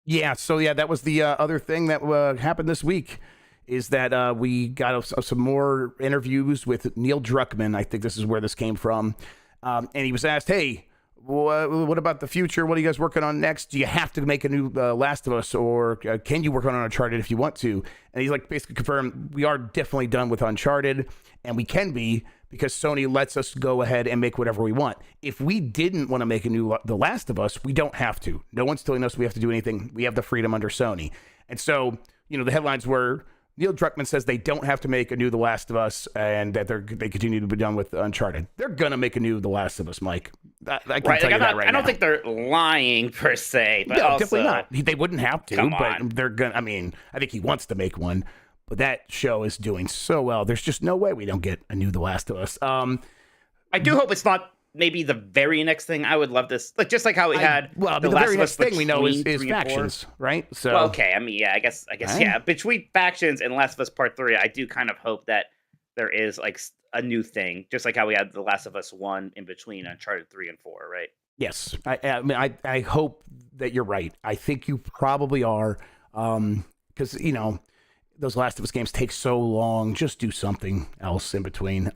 Yeah. So yeah, that was the other thing that happened this week. Is that we got some more interviews with Neil Druckmann. I think this is where this came from. And he was asked, hey, what about the future? What are you guys working on next? Do you have to make a new Last of Us, or can you work on Uncharted if you want to? And he's like basically confirmed, we are definitely done with Uncharted, and we can be because Sony lets us go ahead and make whatever we want. If we didn't want to make a new The Last of Us, we don't have to. No one's telling us we have to do anything. We have the freedom under Sony. And so, the headlines were, Neil Druckmann says they don't have to make a new The Last of Us, and that they continue to be done with Uncharted. They're gonna make a new The Last of Us, Mike. I can tell you that right now. I don't think they're lying per se, but no, also, definitely not. They wouldn't have to, come but on. they're gonna. I mean, I think he wants to make one, but that show is doing so well. There's just no way we don't get a new The Last of Us. I do hope it's not maybe the very next thing. I would love this, just like how we had. The very next thing we know is Factions, right? So well, okay, I mean, yeah, I guess, right? Yeah. Between Factions and Last of Us Part 3, I do kind of hope that there is like a new thing, just like how we had The Last of Us 1 in between Uncharted 3 and 4, right? Yes, I hope that you're right. I think you probably are, because those Last of Us games take so long. Just do something else in between.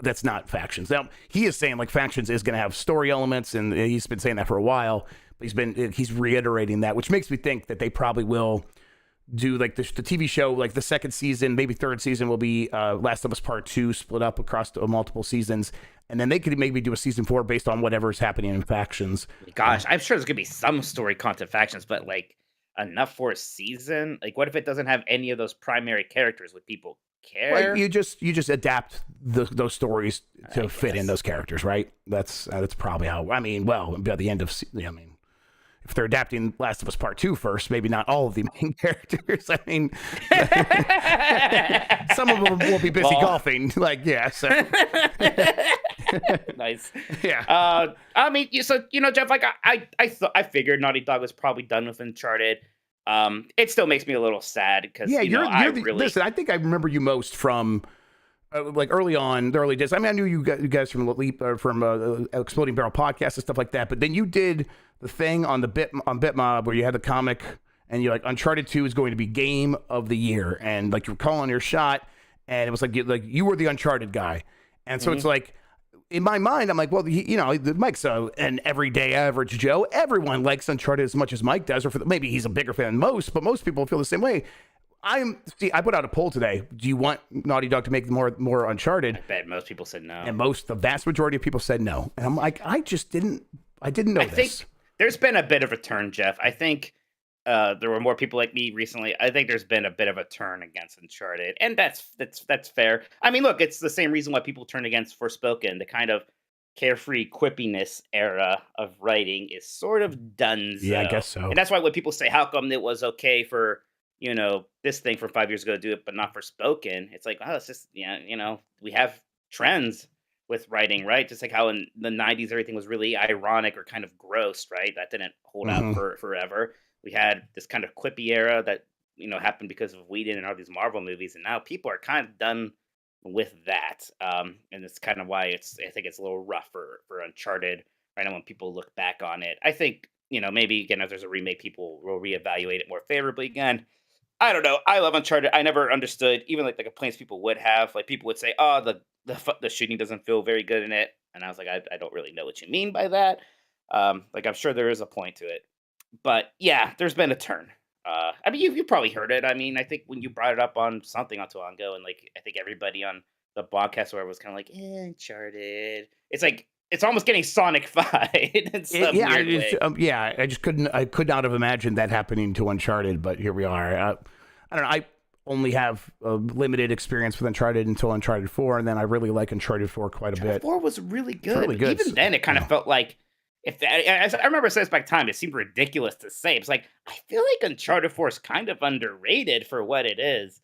That's not Factions. Now, he is saying like Factions is going to have story elements, and he's been saying that for a while. But he's reiterating that, which makes me think that they probably will do like the TV show, like the second season, maybe third season will be Last of Us Part 2 split up across multiple seasons. And then they could maybe do a season 4 based on whatever is happening in Factions. Gosh, I'm sure there's going to be some story content Factions, but like enough for a season? Like what if it doesn't have any of those primary characters? Would people care? Well, you just adapt those stories to fit in those characters, right? That's probably how. I mean, well, by the end of, if they're adapting Last of Us Part 2 first, maybe not all of the main characters. I mean, some of them will be busy golfing. Like, yeah. So. Nice. Yeah. I mean, Jeff, like I figured Naughty Dog was probably done with Uncharted. It still makes me a little sad because listen, I think I remember you most from like early on, the early days. I mean, I knew you guys from Leap, from Exploding Barrel podcast and stuff like that. But then you did the thing on BitMob where you had the comic, and you're like, Uncharted 2 is going to be game of the year, and like you're calling your shot, and it was like you were the Uncharted guy, and so it's like. In my mind, I'm like, well, Mike's an everyday average Joe. Everyone likes Uncharted as much as Mike does, or maybe he's a bigger fan than most, but most people feel the same way. I put out a poll today. Do you want Naughty Dog to make more Uncharted? I bet most people said no. And the vast majority of people said no. And I'm like, I didn't know this. I think there's been a bit of a turn, Jeff. I think there were more people like me recently. I think there's been a bit of a turn against Uncharted, and that's fair. I mean, look, it's the same reason why people turn against Forspoken. The kind of carefree quippiness era of writing is sort of done. Yeah, I guess so. And that's why when people say, how come it was okay for this thing from 5 years ago to do it, but not Forspoken? It's like, oh, it's just we have trends with writing, right? Just like how in the 90s everything was really ironic or kind of gross, right? That didn't hold out for forever. We had this kind of quippy era that, happened because of Whedon and all these Marvel movies. And now people are kind of done with that. And it's kind of why I think it's a little rough for Uncharted right now when people look back on it. I think, maybe, again, if there's a remake, people will reevaluate it more favorably again. I don't know. I love Uncharted. I never understood, even like the complaints people would have. Like people would say, oh, the shooting doesn't feel very good in it. And I was like, I don't really know what you mean by that. Like, I'm sure there is a point to it. But yeah, there's been a turn. I mean, you probably heard it. I mean, I think when you brought it up on something not too long ago, and like I think everybody on the podcast where was kind of like, Uncharted. It's like it's almost getting Sonic-fied in some weird way. I could not have imagined that happening to Uncharted, but here we are. I don't know. I only have a limited experience with Uncharted until Uncharted 4, and then I really like Uncharted 4 quite a bit. 4 was really good. Really good. Even then, it kind of felt like. I remember saying this back time, it seemed ridiculous to say. It's like, I feel like Uncharted 4 is kind of underrated for what it is.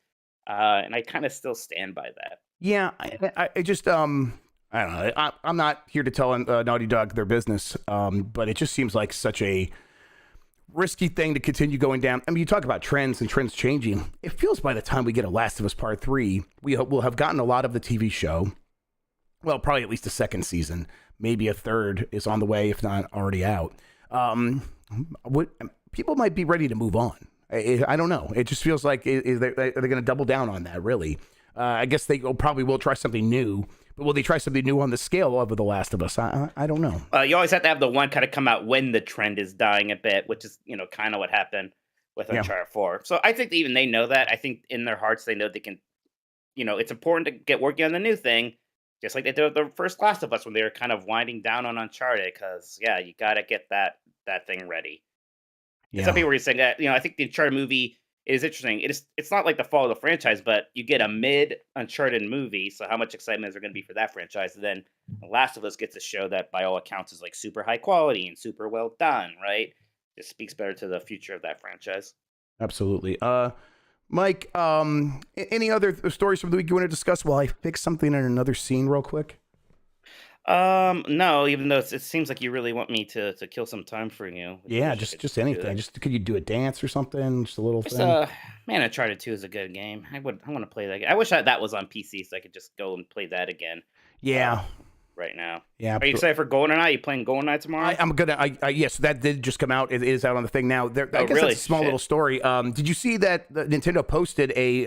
And I kind of still stand by that. Yeah, I just, I don't know. I'm not here to tell Naughty Dog their business, but it just seems like such a risky thing to continue going down. I mean, you talk about trends and trends changing. It feels by the time we get a Last of Us Part 3, will have gotten a lot of the TV show. Well, probably at least a second season. Maybe a third is on the way, if not already out. People might be ready to move on. I don't know. It just feels like are they going to double down on that, really? I guess they probably will try something new. But will they try something new on the scale of The Last of Us? I don't know. You always have to have the one kind of come out when the trend is dying a bit, which is, kind of what happened with Uncharted 4. So I think even they know that. I think in their hearts they know they can, it's important to get working on the new thing. Just like they did with the first Last of Us when they were kind of winding down on Uncharted, because you got to get that thing ready. Yeah. Some people were saying that I think the Uncharted movie is interesting. It's not like the fall of the franchise, but you get a mid Uncharted movie. So how much excitement is there going to be for that franchise? And then The Last of Us gets to show that by all accounts is like super high quality and super well done, right? It speaks better to the future of that franchise. Absolutely. Mike, any other stories from the week you want to discuss while I fix something in another scene real quick? No, even though it seems like you really want me to kill some time for you. Yeah, just anything. Could you do a dance or something? Just a little thing? Man, Uncharted 2 is a good game. I want to play that game. I wish that was on PC so I could just go and play that again. Yeah. Right now. Yeah. Are you excited for GoldenEye? Are you playing GoldenEye tomorrow? I'm gonna. Yes, that did just come out. It is out on the thing now. I guess really? That's a small little story. Did you see that Nintendo posted a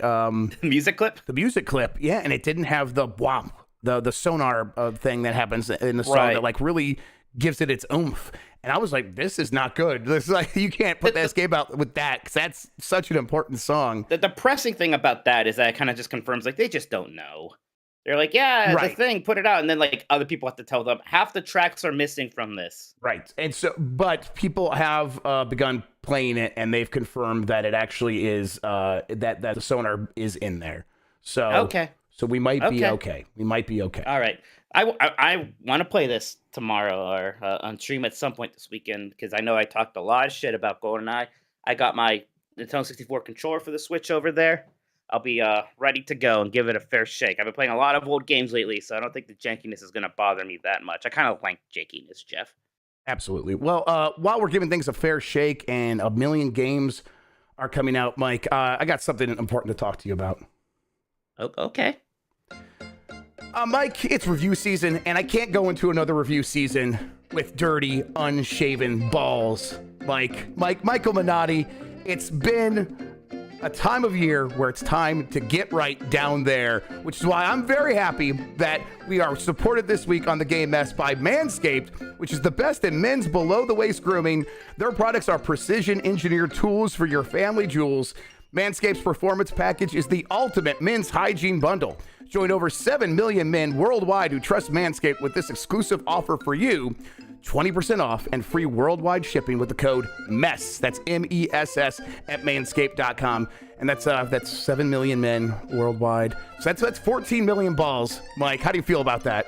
music clip? The music clip, yeah, and it didn't have the whomp, the sonar thing that happens in the song that like really gives it its oomph. And I was like, this is not good. This is like, you can't put this game out with that because that's such an important song. The depressing thing about that is that it kind of just confirms like they just don't know. They're like, yeah, the thing, put it out. And then like other people have to tell them half the tracks are missing from this. Right. And so, but people have begun playing it and they've confirmed that it actually is, that the sonar is in there. So, okay. So we might be okay. We might be okay. All right. I want to play this tomorrow or on stream at some point this weekend because I know I talked a lot of shit about GoldenEye. I got my Nintendo 64 controller for the Switch over there. I'll be ready to go and give it a fair shake. I've been playing a lot of old games lately, so I don't think the jankiness is going to bother me that much. I kind of like jankiness, Jeff. Absolutely. Well, while we're giving things a fair shake and a million games are coming out, Mike, I got something important to talk to you about. Okay. Mike, it's review season, and I can't go into another review season with dirty, unshaven balls. Michael Minotti, it's been a time of year where it's time to get right down there, which is why I'm very happy that we are supported this week on the Game Mess by Manscaped, which is the best in men's below-the-waist grooming. Their products are precision-engineered tools for your family jewels. Manscaped's Performance Package is the ultimate men's hygiene bundle. Join over 7 million men worldwide who trust Manscaped with this exclusive offer for you. 20% off and free worldwide shipping with the code MESS. That's MESS at manscaped.com. And that's 7 million men worldwide. So that's 14 million balls. Mike, how do you feel about that?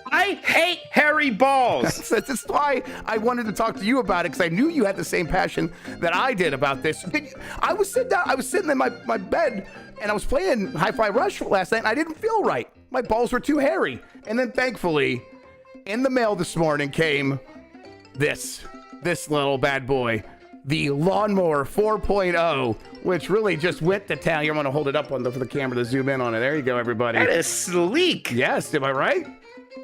I hate hairy balls. That's why I wanted to talk to you about it, because I knew you had the same passion that I did about this. I was sitting in my bed, and I was playing Hi-Fi Rush last night, and I didn't feel right. My balls were too hairy. And then thankfully, in the mail this morning came this little bad boy, the Lawnmower 4.0, which really just went to town. You're going to hold it up for the camera to zoom in on it. There you go, everybody. That is sleek. Yes, am I right?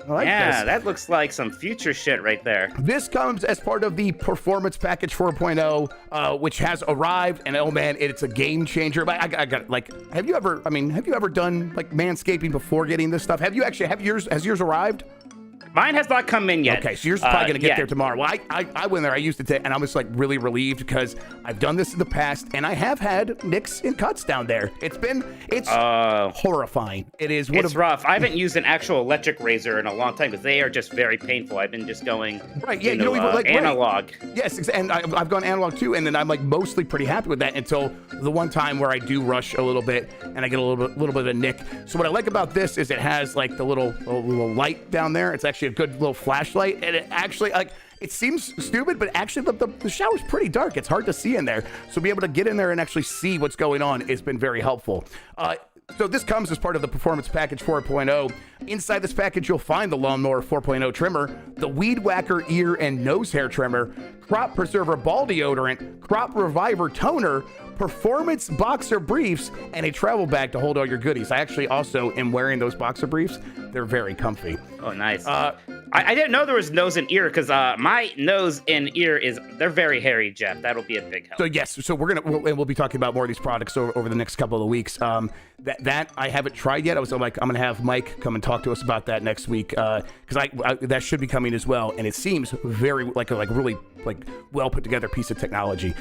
I like this. That looks like some future shit right there. This comes as part of the Performance Package 4.0, which has arrived, and oh man, it's a game changer. But I got have you ever done like manscaping before getting this stuff? Has yours arrived? Mine has not come in yet. Okay, so yours is probably going to get there tomorrow. Well, I went there. I used it today, and I was like really relieved because I've done this in the past, and I have had nicks and cuts down there. It's horrifying. It's rough. I haven't used an actual electric razor in a long time because they are just very painful. I've been just going analog. Right. Yes, and I've gone analog too, and then I'm like mostly pretty happy with that until the one time where I do rush a little bit and I get a little bit of a nick. So what I like about this is it has like the little light down there. It's actually a good little flashlight, and it actually it seems stupid, but actually the shower's pretty dark. It's hard to see in there, so be able to get in there and actually see what's going on has been very helpful. So this comes as part of the Performance Package 4.0. Inside this package, you'll find the Lawnmower 4.0 trimmer, the Weed Whacker ear and nose hair trimmer, Crop Preserver ball deodorant, Crop Reviver toner, performance boxer briefs, and a travel bag to hold all your goodies. I actually also am wearing those boxer briefs. They're very comfy. Oh, nice. I didn't know there was nose and ear because my nose and ear they're very hairy, Jeff. That'll be a big help. So yes, so we'll be talking about more of these products over the next couple of weeks. That I haven't tried yet. I'm gonna have Mike come and talk to us about that next week because that should be coming as well. And it seems very really well put together piece of technology.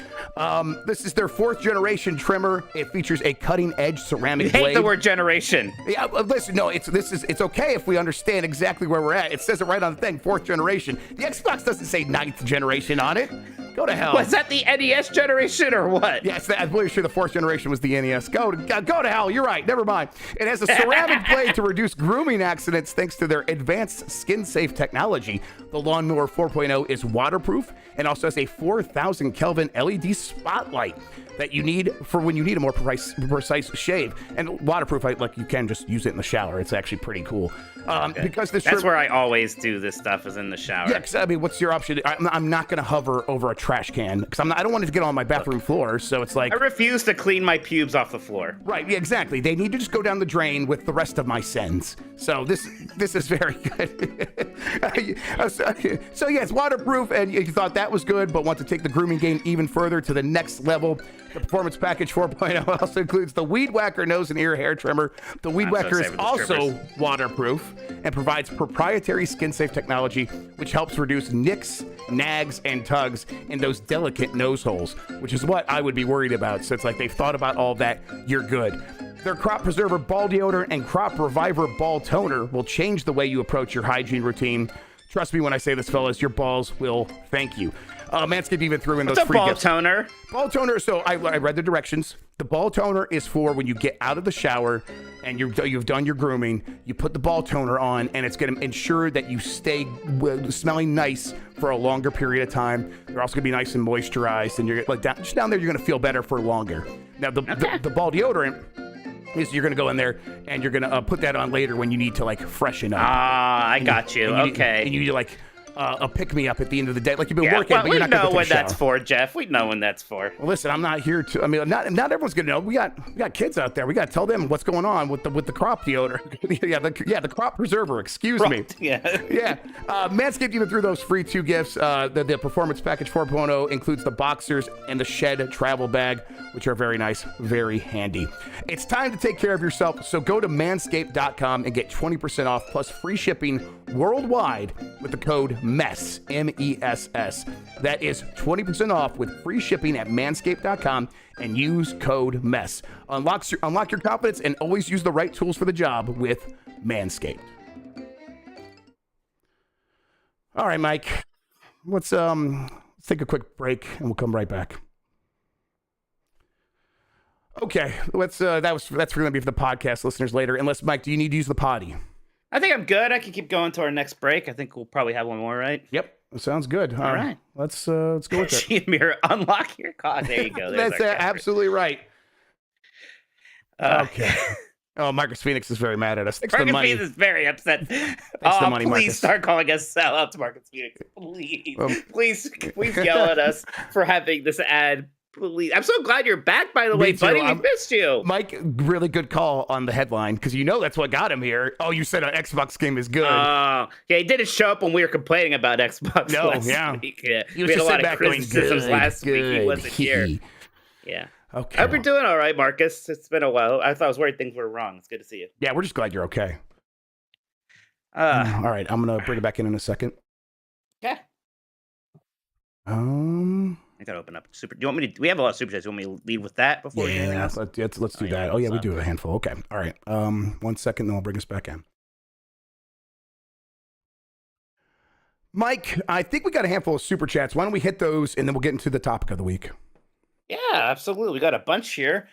This is their 4th generation trimmer. It features a cutting edge ceramic blade. I hate the word generation. Yeah, listen, no, it's okay if we understand exactly where we're at. It says it right on the thing, 4th generation. The Xbox doesn't say 9th generation on it. Go to hell. Was that the NES generation or what? Yes, I'm pretty sure the 4th generation was the NES. Go to hell. You're right. Never mind. It has a ceramic blade to reduce grooming accidents thanks to their advanced skin-safe technology. The Lawnmower 4.0 is waterproof and also has a 4,000 Kelvin LED spotlight that you need for when you need a more precise shave. And waterproof, you can just use it in the shower. It's actually pretty cool. Because that's where I always do this stuff, is in the shower. Yeah, because what's your option? I'm not going to hover over a trash can because I don't want it to get on my bathroom floor. So it's like I refuse to clean my pubes off the floor. Right? Yeah, exactly. They need to just go down the drain with the rest of my sins. So this is very good. So yeah, it's waterproof, and you thought that was good, but want to take the grooming game even further to the next level. The Performance Package 4.0 also includes the Weed Whacker nose and ear hair trimmer. The Weed Whacker is also waterproof and provides proprietary skin-safe technology, which helps reduce nicks, nags, and tugs in those delicate nose holes, which is what I would be worried about. So it's like they've thought about all that. You're good. Their Crop Preserver ball deodorant and Crop Reviver ball toner will change the way you approach your hygiene routine. Trust me when I say this, fellas, your balls will thank you. Manscaped even threw in those free gifts. What's a ball toner? Ball toner, so I read the directions. The ball toner is for when you get out of the shower and you've done your grooming, you put the ball toner on, and it's going to ensure that you stay smelling nice for a longer period of time. You're also going to be nice and moisturized, and you're just down there, you're going to feel better for longer. Now, the ball deodorant is you're going to go in there and you're going to put that on later when you need to freshen up. I got you. Okay. And you need to a pick me up at the end of the day. Like you've been Yeah, working, well, but you're not we going know to when take a that's shower. for, Jeff. We know when that's for. Well, listen, I'm not here to. I mean, not everyone's gonna know. We got kids out there. We got to tell them what's going on with the crop deodor. the crop preserver. Excuse me. Yeah. Yeah. Manscaped even threw those free 2 gifts. The Performance Package 4.0 includes the boxers and the Shed travel bag, which are very nice, very handy. It's time to take care of yourself. So go to manscaped.com and get 20% off plus free shipping worldwide with the code MESS. MESS. That is 20% off with free shipping at manscaped.com and use code MESS. Unlock your confidence and always use the right tools for the job with Manscaped. All right, Mike. Let's take a quick break and we'll come right back. Okay, that's going to be for the podcast listeners later. Unless, Mike, do you need to use the potty? I think I'm good. I can keep going to our next break. I think we'll probably have one more, right? Yep, sounds good. All right. Let's go with it. Mirror, unlock your car. There you go. That's absolutely right. Okay. Oh, Marcus Phoenix is very mad at us. Thanks for the Marcus money. Phoenix is very upset. Thanks for the money, please Marcus. start calling us sellouts, Marcus Phoenix. Please, please yell at us for having this ad. Please. I'm so glad you're back, by the way, buddy. We missed you. Mike, really good call on the headline, because you know that's what got him here. Oh, you said an Xbox game is good. Yeah, he didn't show up when we were complaining about Xbox last week. Yeah. He was we had just a lot sitting of back going, criticisms last week. He wasn't here. Yeah. Okay. I hope you're doing all right, Marcus. It's been a while. I thought I was worried things were wrong. It's good to see you. Yeah, we're just glad you're okay. All right, I'm going to bring it back in a second. Okay. I gotta open up super. Do you want me to? We have a lot of super chats. Do you want me to lead with that before? Yeah, let's do that. Oh yeah, we do have a handful. Okay, all right. 1 second, then I'll bring us back in. Mike, I think we got a handful of super chats. Why don't we hit those, and then we'll get into the topic of the week. Yeah, absolutely. We got a bunch here.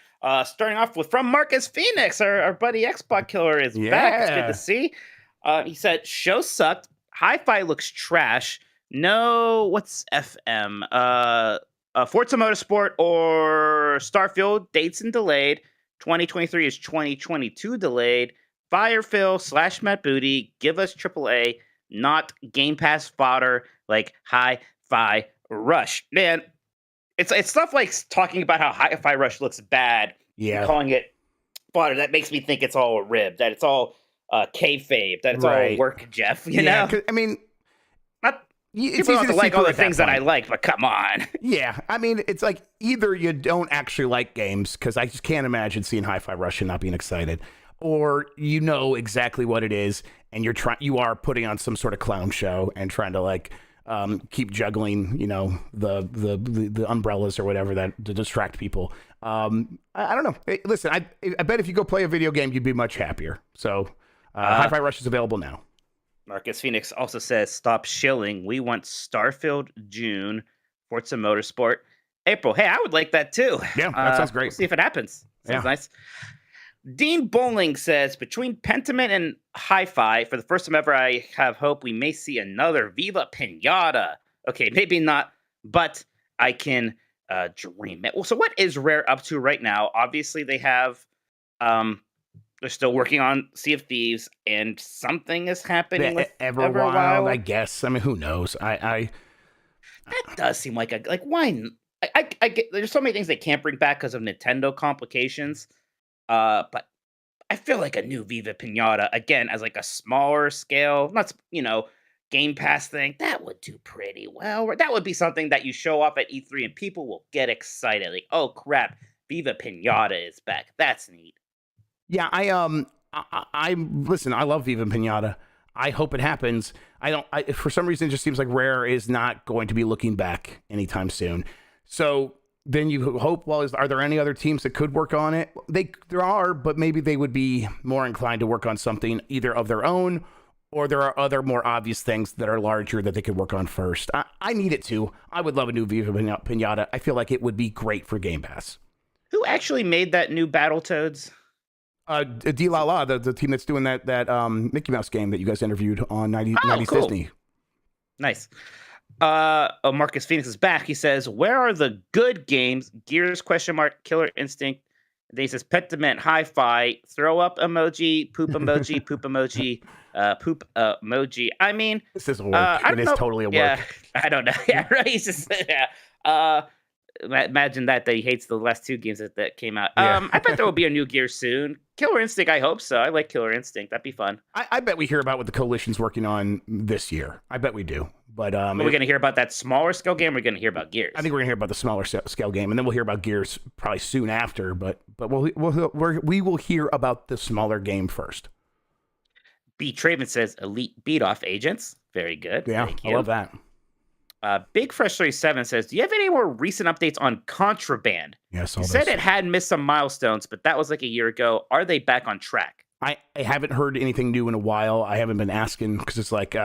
Starting off with from Marcus Phoenix, our buddy Xbox Killer is back. It's good to see. He said, "Show sucked. Hi-Fi looks trash. No, what's FM? Forza Motorsport or Starfield dates and delayed. 2023 is 2022 delayed. Firefill / Matt Booty. Give us AAA, not Game Pass fodder like Hi-Fi Rush." Man, it's stuff like talking about how Hi-Fi Rush looks bad. Yeah, calling it fodder. That makes me think it's all a rib. That it's all kayfabe. That it's all work, Jeff. You know, I mean. It's people don't have to like all the things that I like, but come on. Yeah, I mean, it's like either you don't actually like games, because I just can't imagine seeing Hi-Fi Rush and not being excited, or you know exactly what it is, and you are putting on some sort of clown show and trying to like keep juggling, you know, the umbrellas or whatever that to distract people. I don't know. Hey, listen, I bet if you go play a video game, you'd be much happier. So Hi-Fi Rush is available now. Marcus Phoenix also says, "Stop shilling. We want Starfield June, Forza Motorsport April." Hey, I would like that too. Yeah, that sounds great. We'll see if it happens. Sounds nice. Dean Bowling says, "Between Pentiment and Hi-Fi, for the first time ever, I have hope we may see another Viva Pinata." Okay, maybe not, but I can dream it. Well, so what is Rare up to right now? Obviously, they have they're still working on Sea of Thieves, and something is happening with Everwild, I guess. I mean, who knows? That does seem like why? I get there's so many things they can't bring back because of Nintendo complications. But I feel like a new Viva Pinata again as like a smaller scale, not Game Pass thing, that would do pretty well. That would be something that you show off at E3 and people will get excited. Like, oh crap, Viva Pinata is back. That's neat. Yeah, I listen, I love Viva Pinata. I hope it happens. For some reason, it just seems like Rare is not going to be looking back anytime soon. So then you hope, well, are there any other teams that could work on it? There are, but maybe they would be more inclined to work on something either of their own, or there are other more obvious things that are larger that they could work on first. I need it too. I would love a new Viva Pinata. I feel like it would be great for Game Pass. Who actually made that new Battletoads? D-La-La, the team that's doing that Mickey Mouse game that you guys interviewed on 90s cool. Disney. Nice. Marcus Phoenix is back. He says, "Where are the good games? Gears ? Killer Instinct." And then he says, "Pentiment, Hi-Fi, throw up emoji, poop emoji, poop emoji, Poop emoji. I mean, This is a work. I It don't is know. totally a work. Yeah, I don't know. Yeah, right. He's just yeah. Imagine that he hates the last 2 games that came out. Yeah. I bet there will be a new Gear soon. Killer Instinct. I hope so. I like Killer Instinct. That'd be fun. I bet we hear about what the coalition's working on this year. I bet we do. But Are we going to hear about that smaller scale game? Or are we going to hear about Gears? I think we're gonna hear about the smaller scale game, and then we'll hear about Gears probably soon after. But we will hear about the smaller game first. B. Traven says Elite Beat Off Agents. Very good. Yeah, Thank I you. love that. Big Fresh 37 says, do you have any more recent updates on Contraband? Yes, You said it had missed some milestones, but that was like a year ago. Are they back on track? I haven't heard anything new in a while. I haven't been asking because it's like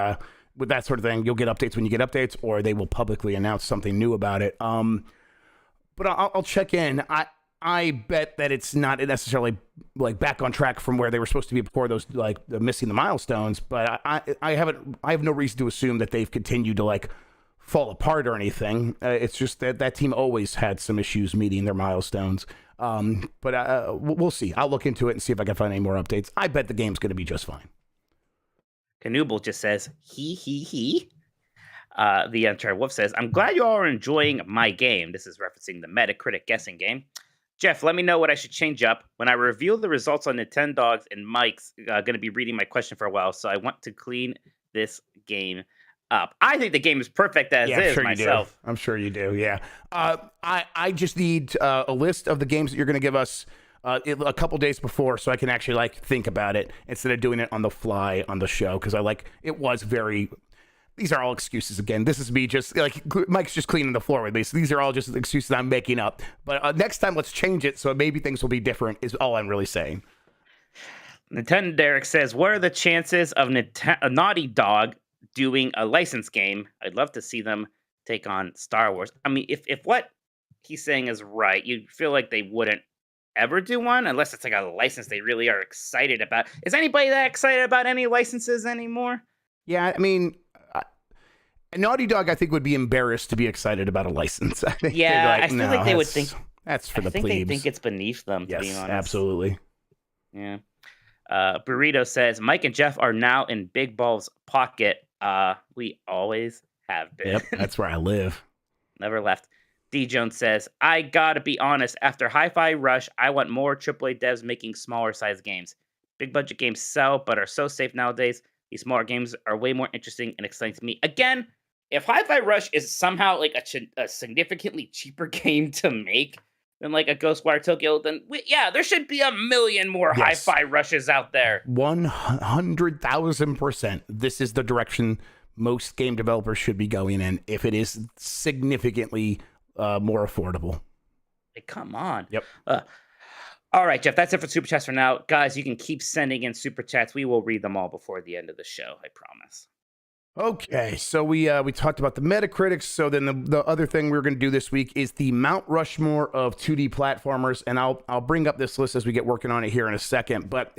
with that sort of thing, you'll get updates when you get updates, or they will publicly announce something new about it. But I'll check in. I bet that it's not necessarily like back on track from where they were supposed to be before those like missing the milestones. But I have no reason to assume that they've continued to like fall apart or anything. It's just that team always had some issues meeting their milestones. But we'll see. I'll look into it and see if I can find any more updates. I bet the game's going to be just fine. Canoodle just says, he. The Uncharted Wolf says, I'm glad you all are enjoying my game. This is referencing the Metacritic guessing game. Jeff, let me know what I should change up. When I reveal the results on Nintendogs, and Mike's going to be reading my question for a while, so I want to clean this game up. I think the game is perfect as is myself. I'm sure you do. Yeah. I just need a list of the games that you're going to give us a couple days before, so I can actually like think about it instead of doing it on the fly on the show. Because it was very. These are all excuses again. This is me just like Mike's just cleaning the floor with me. So these are all just excuses I'm making up. But next time, let's change it so maybe things will be different. Is all I'm really saying. Nintendo Derek says, what are the chances of Naughty Dog doing a licensed game? I'd love to see them take on Star Wars. I mean, if what he's saying is right, you feel like they wouldn't ever do one unless it's like a license they really are excited about. Is anybody that excited about any licenses anymore? Yeah, I mean, Naughty Dog, I think, would be embarrassed to be excited about a license. I think I feel like they would think that's for the plebes. They think it's beneath them. Yes, to be honest. Absolutely. Yeah. Burrito says Mike and Jeff are now in Big Ball's pocket. We always have been. Yep, that's where I live. Never left. D Jones says, I gotta be honest, after Hi-Fi Rush, I want more AAA devs making smaller size games. Big budget games sell, but are so safe nowadays. These smaller games are way more interesting and exciting to me. Again, if Hi-Fi Rush is somehow like a significantly cheaper game to make than like a Ghostwire Tokyo, then there should be a million more Hi-Fi Rushes out there. 100,000%. This is the direction most game developers should be going in if it is significantly more affordable. Hey, come on. Yep. All right, Jeff, that's it for Super Chats for now. Guys, you can keep sending in Super Chats. We will read them all before the end of the show, I promise. Okay, so we talked about the Metacritic. So then the other thing we're going to do this week is the Mount Rushmore of 2D platformers, and I'll bring up this list as we get working on it here in a second. But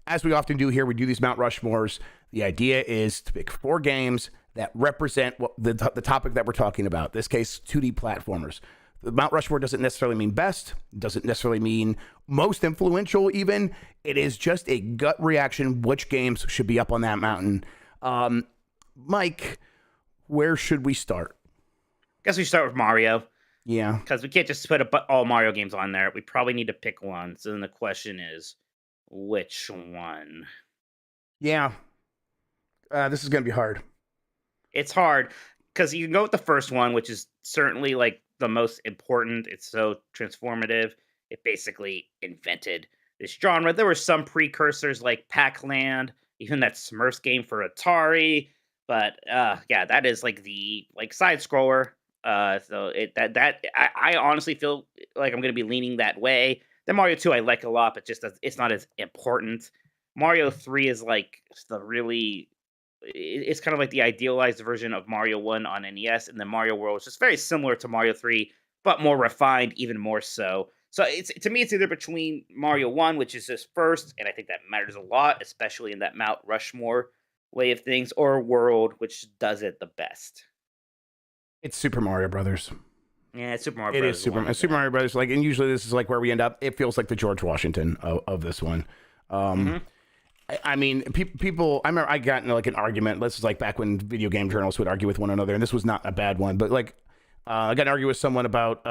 as we often do here, we do these Mount Rushmores. The idea is to pick 4 games that represent the topic that we're talking about. In this case, 2D platformers. The Mount Rushmore doesn't necessarily mean best, doesn't necessarily mean most influential even. It is just a gut reaction, which games should be up on that mountain. Mike, where should we start? Guess we start with Mario. Yeah. Because we can't just put all Mario games on there. We probably need to pick one. So then the question is, which one? Yeah. This is going to be hard. It's hard because you can go with the first one, which is certainly like the most important. It's so transformative. It basically invented this genre. There were some precursors like Pac-Land, even that Smurfs game for Atari. But that is like the side scroller. So I honestly feel like I'm going to be leaning that way. Then Mario 2 I like a lot, but it's not as important. Mario 3 is like it's kind of like the idealized version of Mario 1 on NES, and then Mario World is just very similar to Mario 3, but more refined, even more so. So to me, it's either between Mario 1, which is his first, and I think that matters a lot, especially in that Mount Rushmore way of things, or World, which does it the best. It's Super Mario Brothers. Yeah, it's Super Mario Brothers. It is Super Mario Brothers. Like, and usually this is like where we end up. It feels like the George Washington of this one. I mean, people. I remember I got in like an argument. This was like back when video game journalists would argue with one another, and this was not a bad one. But like, I got to argue with someone about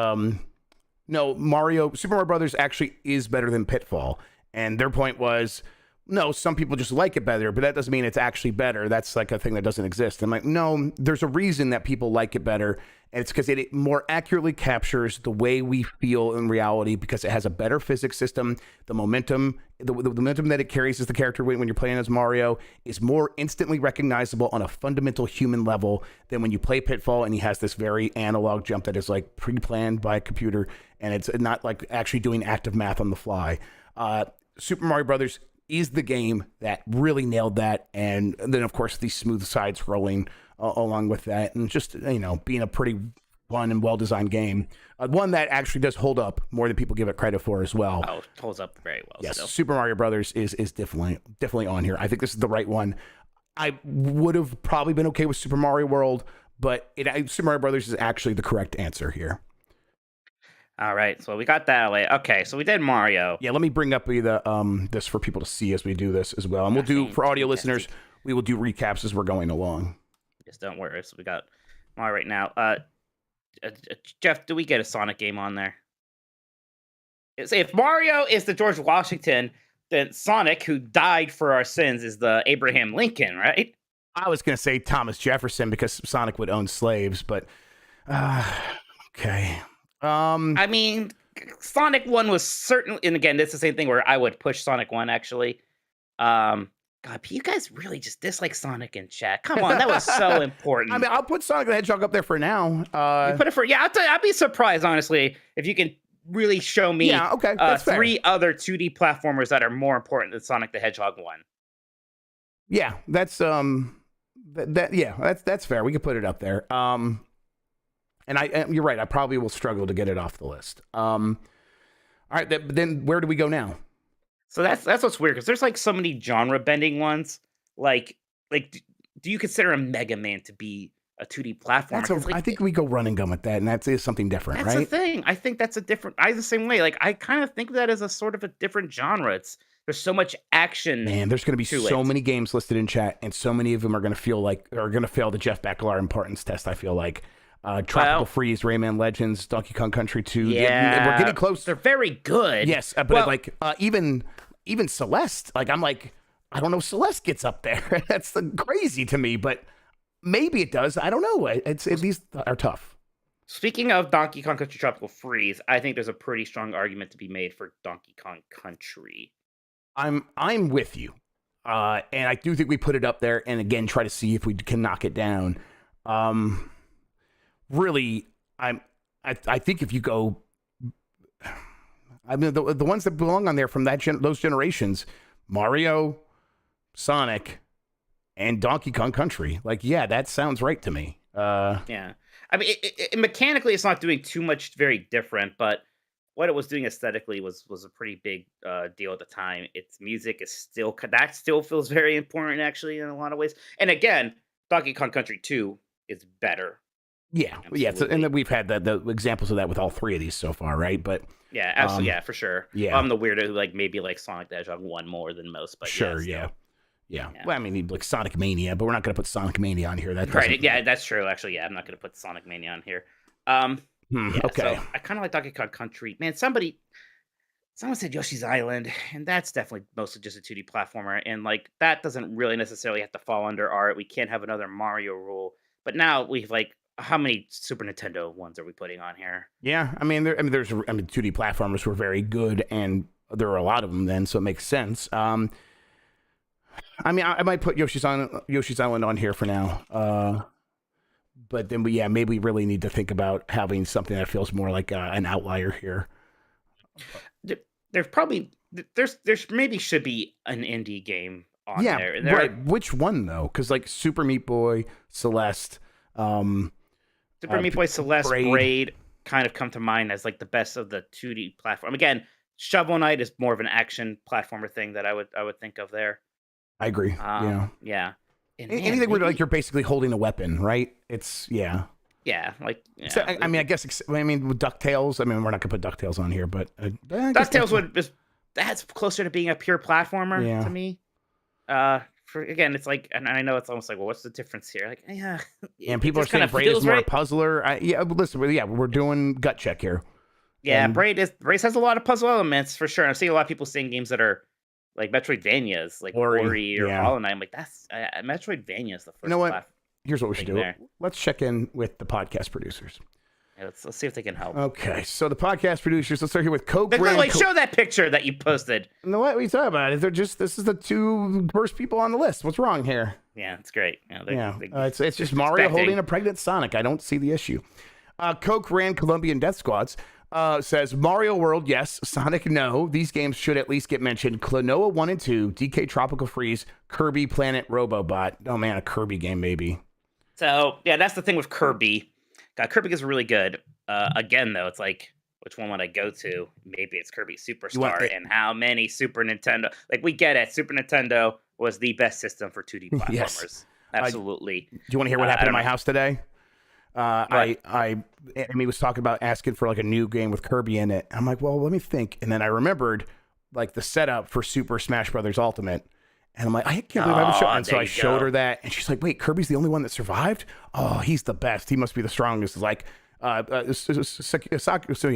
no, Super Mario Brothers actually is better than Pitfall, and their point was, no, some people just like it better, but that doesn't mean it's actually better. That's like a thing that doesn't exist. I'm like, no, there's a reason that people like it better, and it's because it more accurately captures the way we feel in reality because it has a better physics system. The momentum, the momentum that it carries as the character when you're playing as Mario is more instantly recognizable on a fundamental human level than when you play Pitfall and he has this very analog jump that is like pre-planned by a computer, and it's not like actually doing active math on the fly. Super Mario Brothers is the game that really nailed that, and then of course the smooth side scrolling along with that, and just being a pretty fun and well designed game, one that actually does hold up more than people give it credit for as well. Oh, it holds up very well. Yes, still. Super Mario Brothers is definitely on here. I think this is the right one. I would have probably been okay with Super Mario World, but Super Mario Brothers is actually the correct answer here. All right, so we got that away. Okay, so we did Mario. Yeah, let me bring up this for people to see as we do this as well. And we'll do, for audio listeners, we will do recaps as we're going along. Just don't worry. So we got Mario right now. Jeff, do we get a Sonic game on there? If Mario is the George Washington, then Sonic, who died for our sins, is the Abraham Lincoln, right? I was going to say Thomas Jefferson because Sonic would own slaves, but okay. I mean, Sonic 1 was certainly, and again, it's the same thing where I would push Sonic 1, actually. God, you guys really just dislike Sonic in chat. Come on, that was so important. I mean, I'll put Sonic the Hedgehog up there for now. You put it for, yeah, I'd be surprised, honestly, if you can really show me three other 2D platformers that are more important than Sonic the Hedgehog 1. Yeah, that's that's fair. We could put it up there. And you're right. I probably will struggle to get it off the list. All right, then where do we go now? So that's what's weird because there's like so many genre bending ones. Like, do you consider a Mega Man to be a 2D platformer? I think we go run and gun with that, and that is something different, right? That's the thing. I think that's a different. The same way. Like, I kind of think of that as a sort of a different genre. There's so much action. Man, there's going to be so many games listed in chat, and so many of them are going to fail the Jeff Backelar importance test. I feel like. Tropical Freeze, Rayman Legends, Donkey Kong Country 2. Yeah, we're getting close. They're very good. Yes, but even Celeste, like I'm like, I don't know if Celeste gets up there. That's crazy to me, but maybe it does. I don't know. These are tough. Speaking of Donkey Kong Country Tropical Freeze, I think there's a pretty strong argument to be made for Donkey Kong Country. I'm with you, and I do think we put it up there, and again try to see if we can knock it down. Really, I think if you go, I mean the ones that belong on there from those generations, Mario, Sonic, and Donkey Kong Country. Like, yeah, that sounds right to me. Yeah, I mean, mechanically, it's not doing too much very different, but what it was doing aesthetically was a pretty big deal at the time. Its music is still feels very important, actually, in a lot of ways. And again, Donkey Kong Country 2 is better. Yeah, and then we've had the examples of that with all three of these so far, right? But yeah, absolutely, yeah, for sure. Yeah, I'm the weirdo who maybe Sonic the Hedgehog 1 more than most, but sure, yeah. Well, I mean, like Sonic Mania, but we're not going to put Sonic Mania on here. Right? Yeah, that's true. Actually, yeah, I'm not going to put Sonic Mania on here. Okay. So I kind of like Donkey Kong Country. Man, someone said Yoshi's Island, and that's definitely mostly just a 2D platformer, and that doesn't really necessarily have to fall under art. We can't have another Mario rule, but now we've how many Super Nintendo ones are we putting on here? Yeah, there's 2D platformers were very good, and there are a lot of them then, so it makes sense. I might put Yoshi's Island on here for now. But then maybe we really need to think about having something that feels more like an outlier here. There's maybe should be an indie game on there. Right. Which one though? Because Super Meat Boy, Celeste, Super Meat Boy, Celeste, Braid kind of come to mind as the best of the 2D platform. Again, Shovel Knight is more of an action platformer thing that I would think of there. I agree. Yeah. And anything where you're basically holding a weapon, right? It's Yeah. So, I guess with DuckTales. We're not gonna put DuckTales on here, but DuckTales that's closer to being a pure platformer to me. Again, it's like, and I know it's almost like, well, what's the difference here? Like, yeah, And people are saying Braid is more a puzzler. Listen, we're doing gut check here. Yeah, Braid has a lot of puzzle elements for sure. I've seen a lot of people saying games that are like Metroidvanias, like Ori or Hollow Knight. I'm like, that's Metroidvania is the first. You know what? Here's what we should do. Let's check in with the podcast producers. Yeah, let's see if they can help. Okay, so the podcast producers. Let's start here with Coke. Show that picture that you posted. No, what are you talking about? This is the two worst people on the list. What's wrong here? Yeah, it's great. It's just Mario holding a pregnant Sonic. I don't see the issue. Coke ran Colombian Death Squads. Says Mario World, yes. Sonic, no. These games should at least get mentioned. Klonoa 1 and 2, DK Tropical Freeze, Kirby Planet Robobot. Oh man, a Kirby game, maybe. So yeah, that's the thing with Kirby. God, Kirby is really good. Again, though, it's like, which one would I go to? Maybe it's Kirby Superstar. And how many Super Nintendo? Like, we get it. Super Nintendo was the best system for 2D platformers. Yes. Absolutely. Do you want to hear what happened in my house today? Amy was talking about asking for like a new game with Kirby in it. I'm like, well, let me think. And then I remembered like the setup for Super Smash Brothers Ultimate. And I'm like, I can't believe I haven't shown. And so I showed her that, and she's like, wait, Kirby's the only one that survived? Oh, he's the best. He must be the strongest. It's like,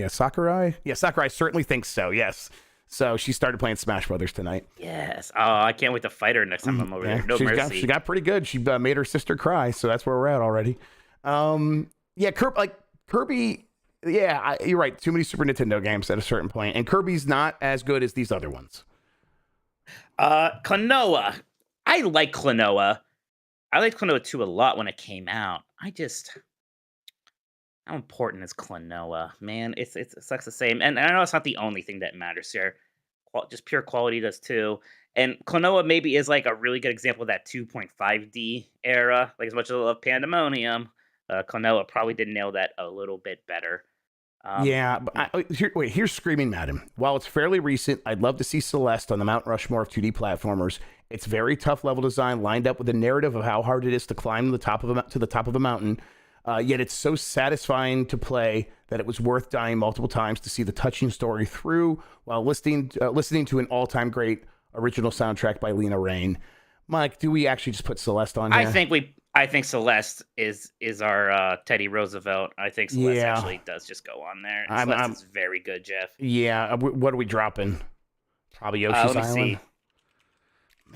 Sakurai? Yeah, Sakurai certainly thinks so, yes. So she started playing Smash Brothers tonight. Yes. Oh, I can't wait to fight her next time I'm over there. No mercy. She got pretty good. She made her sister cry, so that's where we're at already. Kirby, you're right. Too many Super Nintendo games at a certain point, and Kirby's not as good as these other ones. Klonoa. I like Klonoa. I liked Klonoa 2 a lot when it came out. How important is Klonoa? Man, it sucks the same. And I know it's not the only thing that matters here. Just pure quality does too. And Klonoa maybe is like a really good example of that 2.5D era. Like, as much as I love Pandemonium, Klonoa probably did nail that a little bit better. But here's Screaming Madam. While it's fairly recent, I'd love to see Celeste on the Mount Rushmore of 2D platformers. It's very tough level design, lined up with a narrative of how hard it is to climb to the top of a mountain. Yet it's so satisfying to play that it was worth dying multiple times to see the touching story through while listening to an all-time great original soundtrack by Lena Raine. Mike, do we actually just put Celeste on here? I think Celeste is our Teddy Roosevelt. I think Celeste actually does just go on there. Celeste is very good, Jeff. Yeah. What are we dropping? Probably Yoshi's Island. See.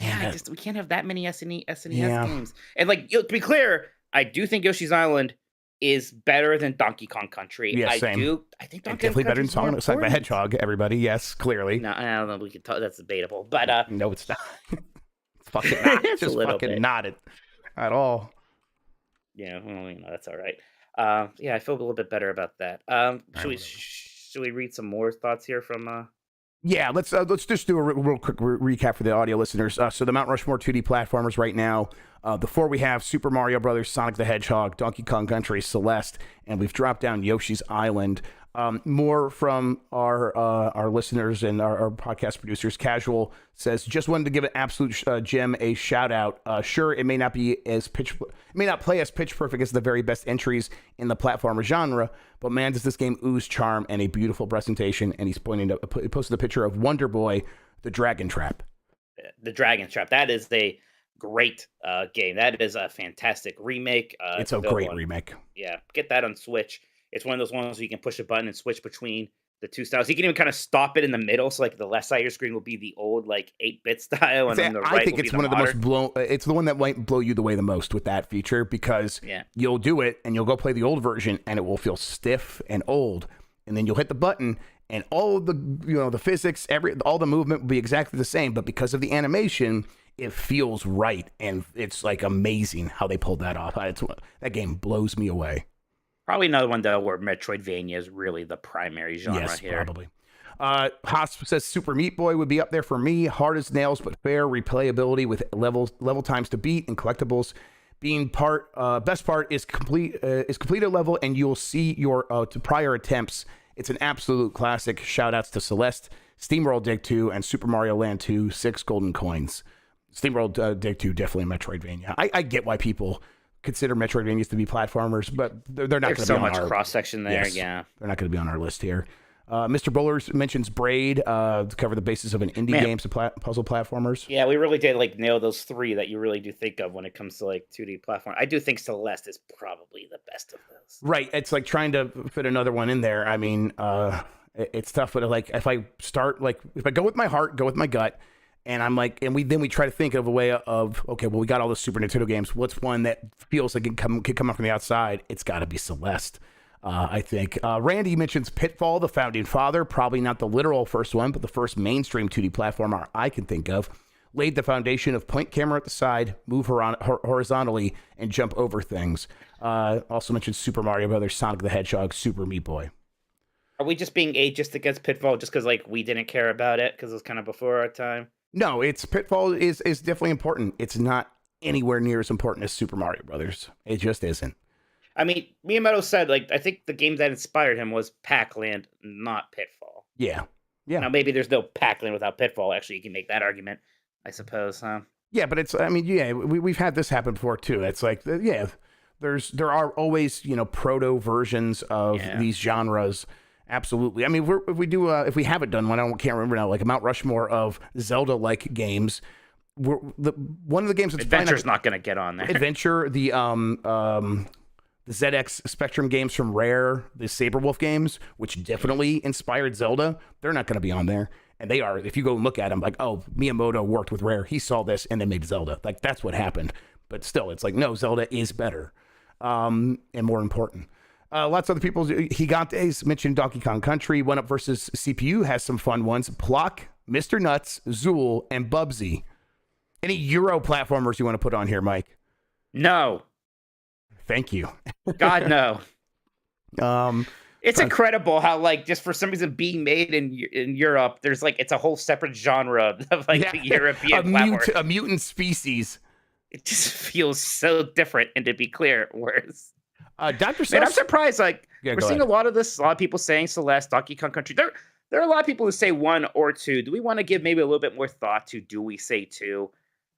Man, we can't have that many SNES games. And like, to be clear, I do think Yoshi's Island is better than Donkey Kong Country. Yeah, same. I think Donkey Kong definitely better than Sonic the Hedgehog. Everybody, yes, clearly. No, I don't know. We could talk. That's debatable, but no, it's not. It's fucking not. It's just fucking not it at all. Yeah, well, that's all right. I feel a little bit better about that. Should we read some more thoughts here from? Yeah, let's just do a real quick recap for the audio listeners. So the Mount Rushmore 2D platformers right now, the four we have: Super Mario Brothers, Sonic the Hedgehog, Donkey Kong Country, Celeste, and we've dropped down Yoshi's Island. More from our listeners and our podcast producers. Casual says, just wanted to give an absolute gem a shout out. Sure, it may not play as pitch perfect as the very best entries in the platformer genre, but man, does this game ooze charm and a beautiful presentation. And he's posted a picture of Wonder Boy, the Dragon Trap. The Dragon Trap. That is a great game. That is a fantastic remake. It's a great remake. Yeah, get that on Switch. It's one of those ones where you can push a button and switch between the two styles. You can even kind of stop it in the middle. So like the left side of your screen will be the old like 8-bit style, and then the right. I think it's one of the most it's the one that might blow you away the most with that feature, because you'll do it and you'll go play the old version and it will feel stiff and old, and then you'll hit the button and all of the the physics, all the movement will be exactly the same, but because of the animation, it feels right, and it's like amazing how they pulled that off. That game blows me away. Probably another one, though, where Metroidvania is really the primary genre here. Yes, probably. Hosp says Super Meat Boy would be up there for me. Hard as nails, but fair replayability with level times to beat and collectibles. Being best part is complete a level, and you'll see your prior attempts. It's an absolute classic. Shout outs to Celeste, SteamWorld Dig 2, and Super Mario Land 2, 6 golden coins. SteamWorld Dig 2, definitely a Metroidvania. I get why people consider Metroidvanias to be platformers, but they're not going to be on our... There's so much cross-section there, yeah. They're not going to be on our list here. Mr. Bowlers mentions Braid to cover the basis of an indie game, puzzle platformers. Yeah, we really did like nail those 3 that you really do think of when it comes to like 2D platform. I do think Celeste is probably the best of those. Right. It's like trying to fit another one in there. I mean, it's tough, but like if I go with my heart, go with my gut, and I'm like, and we try to think of a way of, okay, well, we got all the Super Nintendo games. What's one that feels like it could come up from the outside? It's got to be Celeste. I think. Randy mentions Pitfall, the founding father, probably not the literal first one, but the first mainstream 2D platformer I can think of. Laid the foundation of point camera at the side, move horizontally, and jump over things. Also mentioned Super Mario Brothers, Sonic the Hedgehog, Super Meat Boy. Are we just being ageist against Pitfall just because like we didn't care about it because it was kind of before our time? No, it's Pitfall is definitely important. It's not anywhere near as important as Super Mario Brothers. It just isn't. I mean, Miyamoto said, like, I think the game that inspired him was Pac-Land, not Pitfall. Yeah. Now, maybe there's no Pac-Land without Pitfall. Actually, you can make that argument, I suppose, huh? Yeah, but it's, I mean, yeah, we've had this happen before, too. It's like, yeah, there are always, proto versions of these genres. Absolutely. I mean, if we haven't done one, I can't remember now, like a Mount Rushmore of Zelda-like games. One of the games that's Adventure's not going to get on there. Adventure, the ZX Spectrum games from Rare, the Saberwolf games, which definitely inspired Zelda, they're not going to be on there. And they are, if you go and look at them, like, oh, Miyamoto worked with Rare. He saw this and they made Zelda. Like, that's what happened. But still, it's like, no, Zelda is better and more important. Lots of other people, Gigantes mentioned Donkey Kong Country. One Up versus CPU has some fun ones. Pluck, Mr. Nuts, Zool, and Bubsy. Any Euro platformers you want to put on here, Mike? No. Thank you. God, no. It's incredible how, like, just for some reason being made in Europe, there's like, it's a whole separate genre of like the European platform. A mutant species. It just feels so different. And to be clear, whereas Dr. Man, I'm surprised. Like, Yeah, we're seeing a lot of this. A lot of people saying Celeste, Donkey Kong Country. There are a lot of people who say 1 or 2. Do we want to give maybe a little bit more thought to? Do we say 2?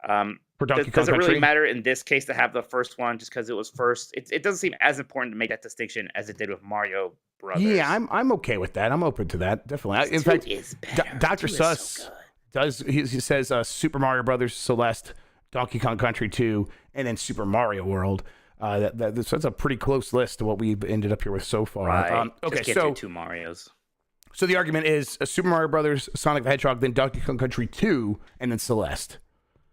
For Donkey Kong does it really Country? matter in this case to have the first one just because it was first? It doesn't seem as important to make that distinction as it did with Mario Brothers. Yeah, I'm okay with that. I'm open to that. Definitely. In fact, Dr. Suss he says Super Mario Brothers, Celeste, Donkey Kong Country 2, and then Super Mario World. That's a pretty close list to what we've ended up here with so far. Right. Okay, just get so 2 Marios. So the argument is Super Mario Brothers, Sonic the Hedgehog, then Donkey Kong Country 2, and then Celeste.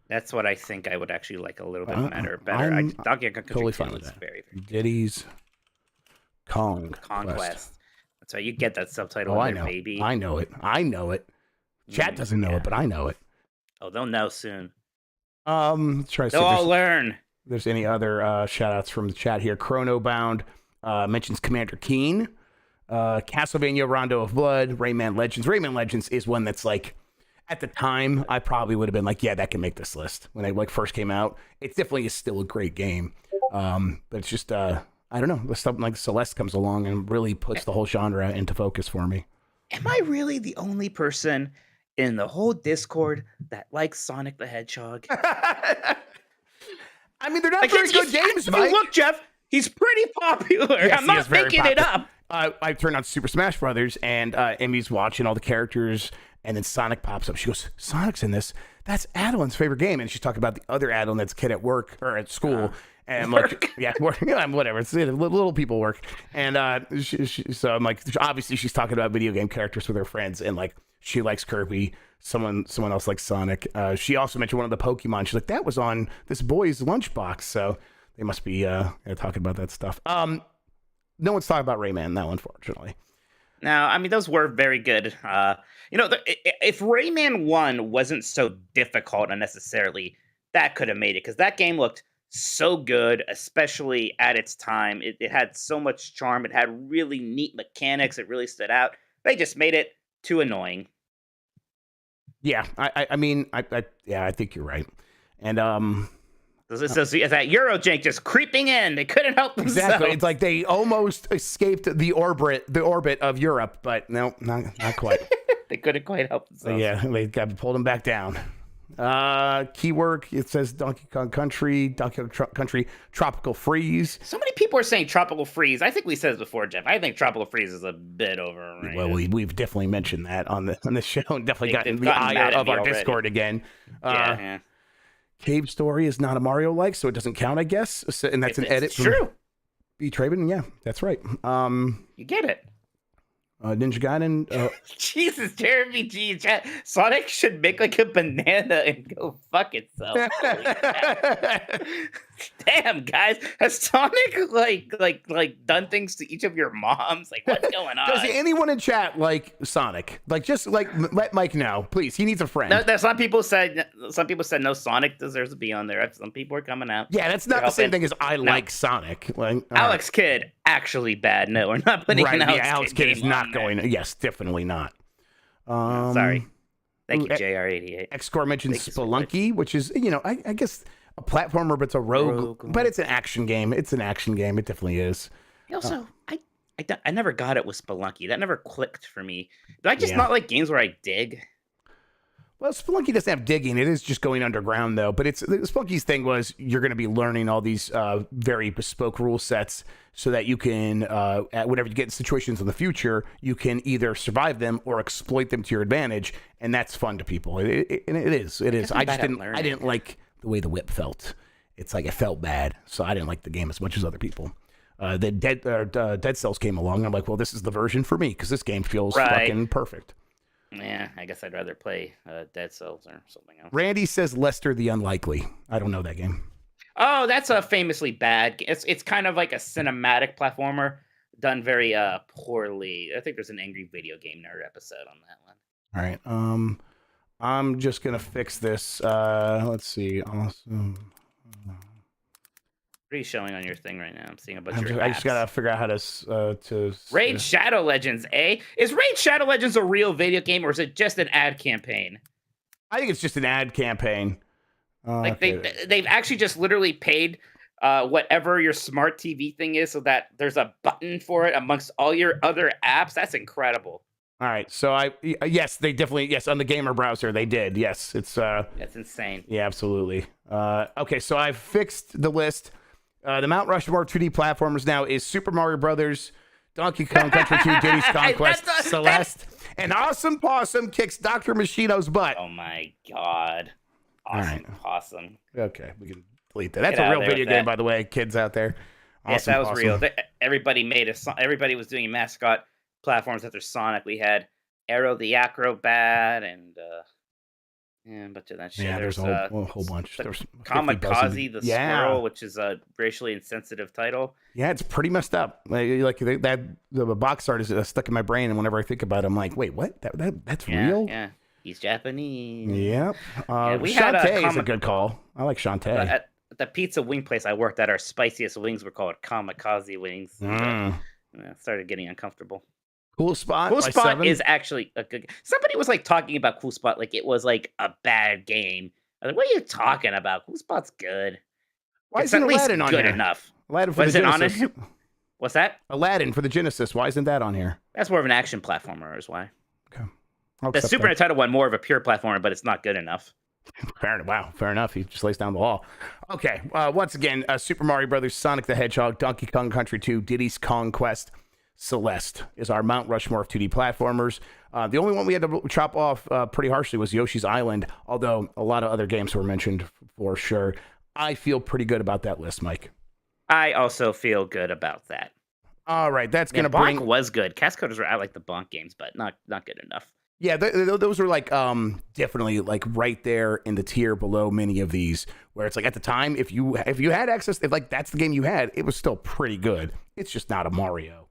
That's what I think I would actually like a little bit better. I'm Donkey Kong Country totally 2 fine with is that. very, very Diddy's Conquest. That's right. You get that subtitle Oh, in I there, know. baby. I know it. Chat doesn't know it, but I know it. Oh, they'll know soon. Let's try to see They'll if all learn. there's any other shout outs from the chat here. Chronobound mentions Commander Keen. Castlevania Rondo of Blood, Rayman Legends. Rayman Legends is one that's like, at the time, I probably would have been like, yeah, that can make this list. When they like first came out, it definitely is still a great game. But it's just, I don't know, something like Celeste comes along and really puts the whole genre into focus for me. Am I really the only person in the whole Discord that likes Sonic the Hedgehog? I mean, they're not Like, very good games, if Mike. you look, Jeff, he's pretty popular. Yes, I'm he not is very making it popular. up. I turned on Super Smash Brothers, and Emmy's watching all the characters, and then Sonic pops up. She goes, Sonic's in this? That's Adeline's favorite game. And she's talking about the other Adeline that's a kid at work, or at school. And I'm like, yeah, whatever. It's little people work. And so I'm like, obviously she's talking about video game characters with her friends, and like, she likes Kirby. Someone else likes Sonic. She also mentioned one of the Pokemon. She's like, that was on this boy's lunchbox. So they must be talking about that stuff. No one's talking about Rayman now, unfortunately. No, I mean, those were very good. If Rayman 1 wasn't so difficult unnecessarily, that could have made it, because that game looked so good, especially at its time. It had so much charm. It had really neat mechanics. It really stood out. They just made it too annoying. Yeah, I mean, I think you're right. And So that Eurojank just creeping in. They couldn't help themselves. exactly. It's like they almost escaped the orbit of Europe, but no, not quite. They couldn't quite help themselves. So yeah, they got pulled them back down. Keyword, it says Donkey Kong Country, Country Tropical Freeze. So many people are saying Tropical Freeze. I think we said this before, Jeff. I think Tropical Freeze is a bit overrated. Well, we've definitely mentioned that on the show, and definitely gotten They've the gotten ire mad at of me our already. Discord again. Yeah. Cave Story is not a Mario-like, so it doesn't count, I guess. So, and that's an edit It's from true. B. Traven. Yeah, that's right. You get it. Ninja Gaiden. Jesus, Jeremy G. Chat. Sonic should make like a banana and go fuck itself. Damn, guys, has Sonic like done things to each of your moms? Like, what's going on? Does anyone in chat like Sonic? Like, just like let Mike know, please. He needs a friend. No, some people said no. Sonic deserves to be on there. Some people are coming out. Yeah, that's not They're the same helping. thing as I like Sonic. Like Alex Kidd, actually bad. No, we're not putting right? an Alex, Yeah, Alex Kidd Kidd is game not on there. going. Yes, definitely not. Sorry. Thank you, ooh, JR88. X-Core mentioned Thank you so much. Spelunky, which is, I guess a platformer, but it's a rogue, but it's an action game. It's an action game. It definitely is. Also, I never got it with Spelunky. That never clicked for me. Do I just Yeah. not like games where I dig? Well, Spelunky doesn't have digging. It is just going underground, though. But Spelunky's thing was you're going to be learning all these very bespoke rule sets so that you can, whenever you get in situations in the future, you can either survive them or exploit them to your advantage, and that's fun to people. And it is. I just didn't like the way the whip felt. It's like it felt bad, so I didn't like the game as much as other people. The Dead Cells came along, and I'm like, well, this is the version for me because this game feels fucking perfect. Yeah, I guess I'd rather play Dead Cells or something else. Randy says Lester the Unlikely. I don't know that game. Oh, that's a famously bad. It's kind of like a cinematic platformer done very poorly. I think there's an Angry Video Game Nerd episode on that one. All right. I'm just gonna fix this. Let's see. Awesome. What are you showing on your thing right now? I'm seeing a bunch of I just gotta figure out how to Raid Shadow Legends, eh? Is Raid Shadow Legends a real video game, or is it just an ad campaign? I think it's just an ad campaign. Like Okay. they've actually just literally paid whatever your smart TV thing is, so that there's a button for it amongst all your other apps. That's incredible. All right. So yes, they definitely on the gamer browser they did. Yes, it's That's insane. yeah, absolutely. Okay, so I've fixed the list. The Mount Rushmore 2D platformers now is Super Mario Brothers, Donkey Kong Country 2, Diddy's Conquest, Celeste, and Awesome Possum kicks Dr. Machino's butt. Oh my god. Awesome right. Possum. Okay, we can delete that. That's Get a out real of there video with game, that. by the way, kids out there. Yes, Awesome that was Possum. real. Everybody was doing mascot platforms after Sonic. We had Arrow the Acrobat and a bunch of that shit. Yeah, there's a whole bunch. the There's 50 Kamikaze the yeah. Squirrel, which is a racially insensitive title. Yeah, it's pretty messed up. Like that, the box art is stuck in my brain, and whenever I think about it, I'm like, wait, what? That's real? Yeah, he's Japanese. Yep. We had Shantae is a good call. I like Shantae. At the pizza wing place I worked at, our spiciest wings were called Kamikaze wings. I started getting uncomfortable. Cool Spot. Cool by Spot 7. is actually a good. Somebody was like talking about Cool Spot like it was like a bad game. I was like, what are you talking about? Cool Spot's good. Why It's isn't at least Aladdin on good here? enough. Aladdin for Was the it on Genesis. it? What's that? Aladdin for the Genesis. Why isn't that on here? That's more of an action platformer, is why. Okay. I'll The accept Super that. Nintendo one more of a pure platformer, but it's not good enough. Fair enough. He just lays down the law. Okay. Once again, Super Mario Brothers, Sonic the Hedgehog, Donkey Kong Country 2, Diddy's Conquest, Celeste is our Mount Rushmore of 2D platformers. The only one we had to chop off pretty harshly was Yoshi's Island, although a lot of other games were mentioned for sure. I feel pretty good about that list, Mike. I also feel good about that. All right, that's going to Bonk bring... was good. Cascoders were I like the Bonk games, but not good enough. Yeah, those were like definitely like right there in the tier below many of these, where it's like at the time, if you had access, if like that's the game you had, it was still pretty good. It's just not a Mario.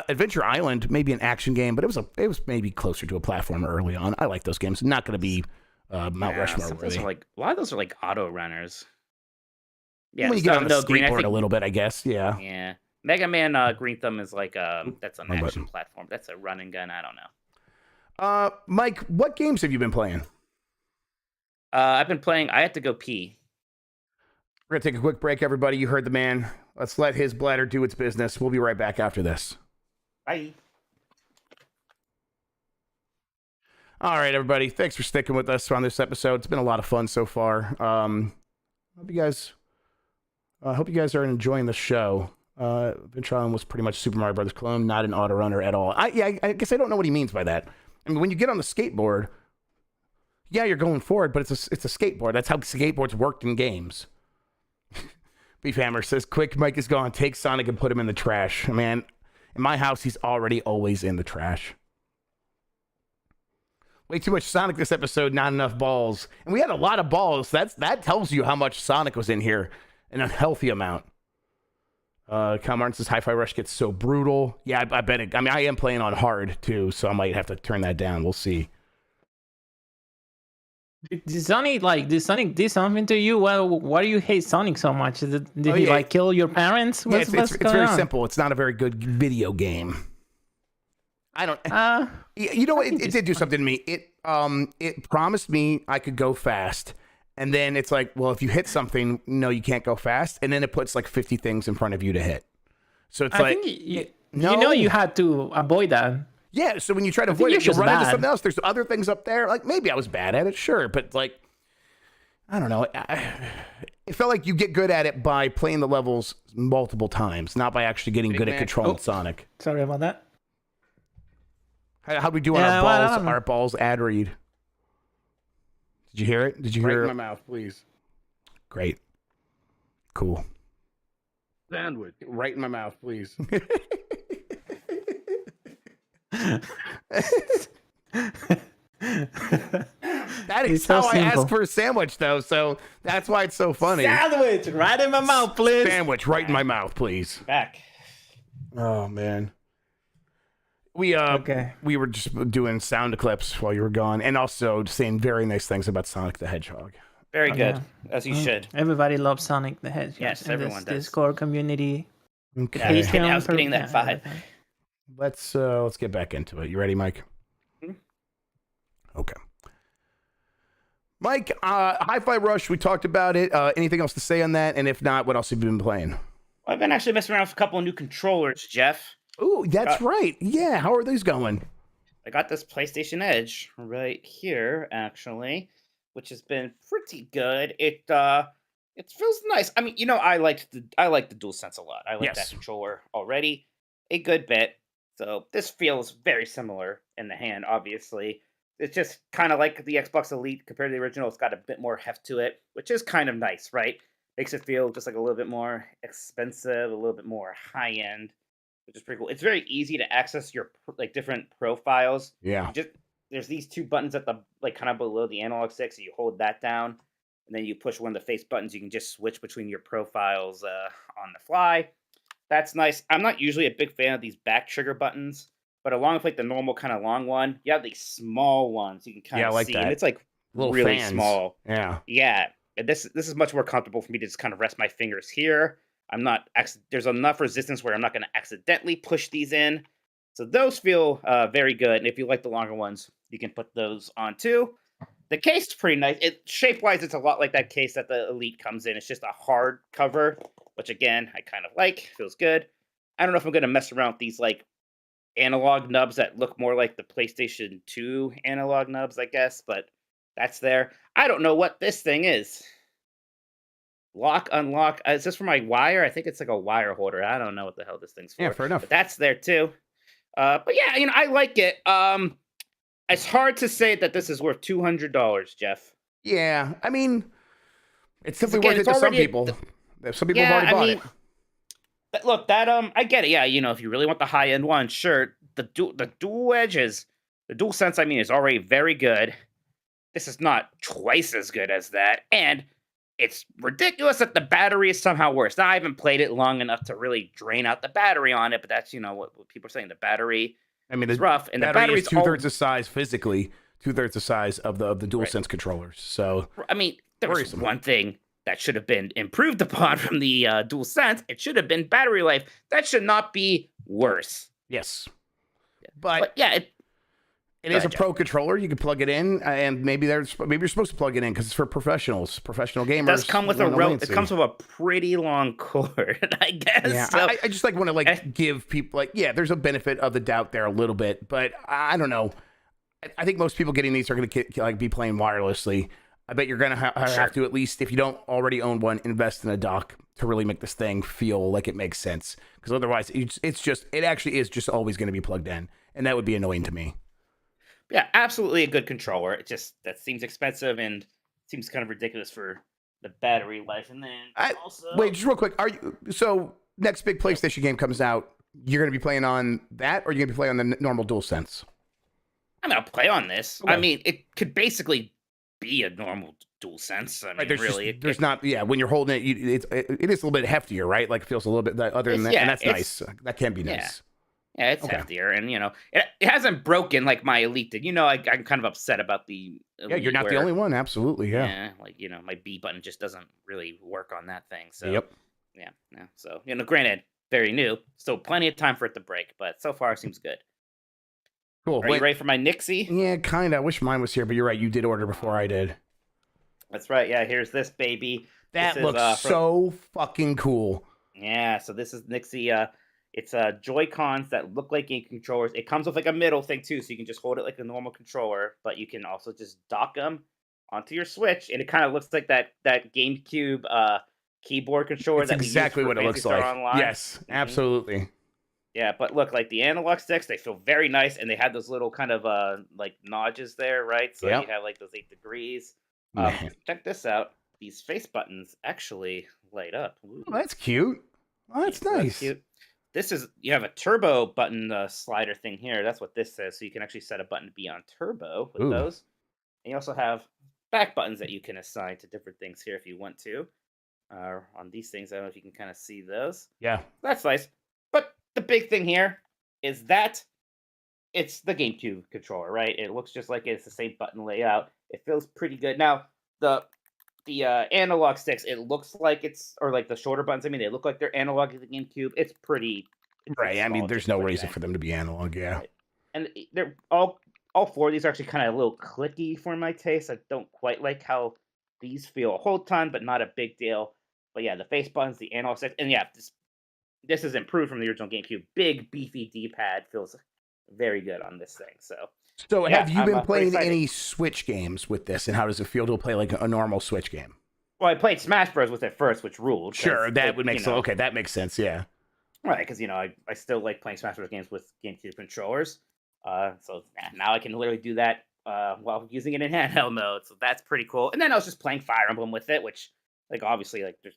Adventure Island, maybe an action game, but it was maybe closer to a platformer early on. I like those games. Not going to be Mount Rushmore worthy. A lot of those are like auto runners. Yeah, When you get on the Green, I skateboard think, a little bit, I guess. Yeah. Yeah, Mega Man Green Thumb is like that's an Wrong action button. platform. That's a run and gun. I don't know. Mike, what games have you been playing? I've been playing. I had to go pee. We're going to take a quick break, everybody. You heard the man. Let's let his bladder do its business. We'll be right back after this. Bye. All right, everybody. Thanks for sticking with us on this episode. It's been a lot of fun so far. Hope you guys are enjoying the show. Ventron was pretty much Super Mario Brothers clone, not an auto runner at all. I guess I don't know what he means by that. I mean, when you get on the skateboard, yeah, you're going forward, but it's a skateboard. That's how skateboards worked in games. Beefhammer says, "Quick, Mike is gone. Take Sonic and put him in the trash." Man, in my house, he's already always in the trash. Way too much Sonic this episode, not enough balls. And we had a lot of balls. That tells you how much Sonic was in here. An unhealthy amount. Kyle Martin says, Hi-Fi Rush gets so brutal. Yeah, I bet it. I mean, I am playing on hard, too, so I might have to turn that down. We'll see. Did Sonic do something to you? Well, why do you hate Sonic so much? Did he kill your parents? It's very simple. It's not a very good video game. I don't. You know what? It did do something to me. It promised me I could go fast, and then it's like, well, if you hit something, no, you can't go fast, and then it puts like 50 things in front of you to hit. So it's you had to avoid that. Yeah. So when you try to avoid it, you run into something else. There's other things up there. Like maybe I was bad at it, sure, but like, I don't know. It felt like you get good at it by playing the levels multiple times, not by actually getting good at controlling Sonic. Sorry about that. How'd we do on our balls ad read? Did you hear it? Did you hear it? Right in my mouth, please. Great. Cool. Sandwich. Right in my mouth, please. That is how I asked for a sandwich, though, so that's why it's so funny. Sandwich, right in my mouth, please. Sandwich, right in my mouth, please. Back. Oh, man. We were just doing sound clips while you were gone, and also saying very nice things about Sonic the Hedgehog. Very good, as you should. Everybody loves Sonic the Hedgehog. Yes, everyone does. Discord community. Okay. I was getting that vibe. Let's get back into it. You ready, Mike? Mm-hmm. Okay. Mike, Hi-Fi Rush, we talked about it. Anything else to say on that? And if not, what else have you been playing? Well, I've been actually messing around with a couple of new controllers, Jeff. Oh, that's right. Yeah, how are these going? I got this PlayStation Edge right here, actually, which has been pretty good. It feels nice. I mean, I like the DualSense a lot. I like that controller already a good bit. So this feels very similar in the hand, obviously. It's just kind of like the Xbox Elite compared to the original. It's got a bit more heft to it, which is kind of nice, right? Makes it feel just like a little bit more expensive, a little bit more high-end, which is pretty cool. It's very easy to access your different profiles. Yeah. There's these two buttons at the kind of below the analog stick, so you hold that down, and then you push one of the face buttons. You can just switch between your profiles on the fly. That's nice. I'm not usually a big fan of these back trigger buttons, but along with the normal kind of long one, you have these small ones you can kind of see. That. And it's little really fans. Small. Yeah. Yeah. And this is much more comfortable for me to just kind of rest my fingers here. There's enough resistance where I'm not going to accidentally push these in. So those feel very good. And if you like the longer ones, you can put those on too. The case is pretty nice. Shape-wise, it's a lot like that case that the Elite comes in. It's just a hard cover, which again, I kind of like. Feels good. I don't know if I'm going to mess around with these analog nubs that look more like the PlayStation 2 analog nubs, I guess, but that's there. I don't know what this thing is. Lock, unlock. Is this for my wire? I think it's like a wire holder. I don't know what the hell this thing's for. Yeah, fair enough. But that's there too. But yeah, I like it. It's hard to say that this is worth $200, Jeff. Yeah, I mean, it's simply worth it to some people. Some people have already bought it. But look, that I get it. Yeah, if you really want the high end one, sure. The dual edges, the DualSense, is already very good. This is not twice as good as that, and it's ridiculous that the battery is somehow worse. Now, I haven't played it long enough to really drain out the battery on it, but that's what people are saying. The battery is rough, and the battery is 2/3 the size physically, 2/3 the size of the DualSense controllers. So there was one thing that should have been improved upon from the DualSense. It should have been battery life. That should not be worse. Yes, but yeah. It is a pro controller. You can plug it in, and maybe you're supposed to plug it in because it's for professionals, professional gamers. It does come with it comes with a pretty long cord, I guess. Yeah, so, I just want to give people there's a benefit of the doubt there a little bit, but I don't know. I think most people getting these are going to like be playing wirelessly. I bet you're going to have to, at least if you don't already own one, invest in a dock to really make this thing feel like it makes sense. Because otherwise, it actually is just always going to be plugged in, and that would be annoying to me. Yeah, absolutely a good controller. It just that seems expensive and seems kind of ridiculous for the battery life. And then wait, just real quick, so next big PlayStation game comes out? You're going to be playing on that, or you're going to be playing on the normal DualSense? I'm going to play on this. Okay. I mean, it could basically be a normal DualSense. I mean, right, there's not. Yeah, when you're holding it, it is a little bit heftier, right? Like it feels a little bit other than that, and that's nice. That can be nice. Yeah, it's heftier, and it hasn't broken like my Elite did. I'm kind of upset about the Elite. Yeah, you're not the only one. Absolutely, yeah. My B button just doesn't really work on that thing. So yep. Yeah. So granted, very new, still plenty of time for it to break, but so far it seems good. Cool. Are you ready for my Nixie? Yeah, kind of. I wish mine was here, but you're right. You did order before I did. That's right. Yeah, here's this baby. That looks so fucking cool. Yeah, so this is Nixie. It's Joy-Cons that look like game controllers. It comes with like a middle thing too, so you can just hold it like a normal controller, but you can also just dock them onto your Switch, and it kind of looks like that GameCube keyboard controller. That's exactly what it looks like. Online. Yes, absolutely. Yeah, but look, like the analog sticks, they feel very nice, and they have those little kind of like notches there, right? So you have like those 8 degrees. Check this out. These face buttons actually light up. Ooh. Oh, that's cute. Oh, that's nice. That's cute. You have a turbo button slider thing here. That's what this says. So you can actually set a button to be on turbo with those. And you also have back buttons that you can assign to different things here if you want to. On these things, I don't know if you can kind of see those. Yeah. That's nice. But the big thing here is that it's the GameCube controller, right? It looks just like it's the same button layout. It feels pretty good. Now, the analog sticks, it looks like or like the shorter buttons, they look like they're analog to the GameCube. It's pretty... Right, I mean, there's no reason for them to be analog, yeah. Right. And they're all 4 of these are actually kind of a little clicky for my taste. I don't quite like how these feel a whole ton, but not a big deal. But yeah, the face buttons, the analog sticks, and yeah, this is improved from the original GameCube. Big, beefy D-pad feels very good on this thing. So have you been playing any Switch games with this, and how does it feel to play like a normal Switch game? Well, I played Smash Bros. With it first, which ruled. Sure, that would make sense. Okay, that makes sense, yeah. Right, because, I still like playing Smash Bros. Games with GameCube controllers. So now I can literally do that while using it in handheld mode. So that's pretty cool. And then I was just playing Fire Emblem with it, which, like, obviously, like, there's,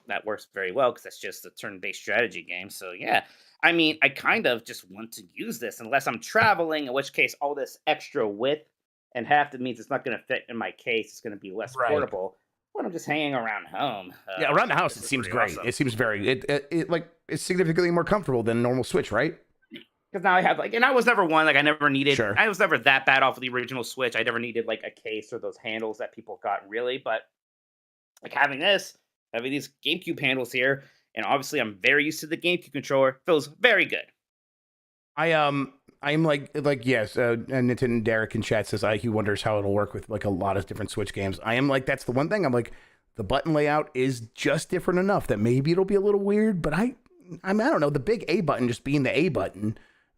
that works very well because that's just a turn-based strategy game. So, yeah. I kind of just want to use this unless I'm traveling, in which case all this extra width and half that means it's not going to fit in my case. It's going to be less portable when I'm just hanging around home. Yeah, around the house it seems great. Awesome. It seems it's significantly more comfortable than a normal Switch, right? Because now I have and I was never one, I never needed, I was never that bad off of the original Switch. I never needed like a case or those handles that people got really, but like having these GameCube handles here, and obviously I'm very used to the GameCube controller, feels very good. I'm like yes, Nitin Derek in chat says he wonders how it'll work with like a lot of different Switch games. I am like, that's the one thing I'm like, the button layout is just different enough that maybe it'll be a little weird, but I don't know, the big A button just being the A button,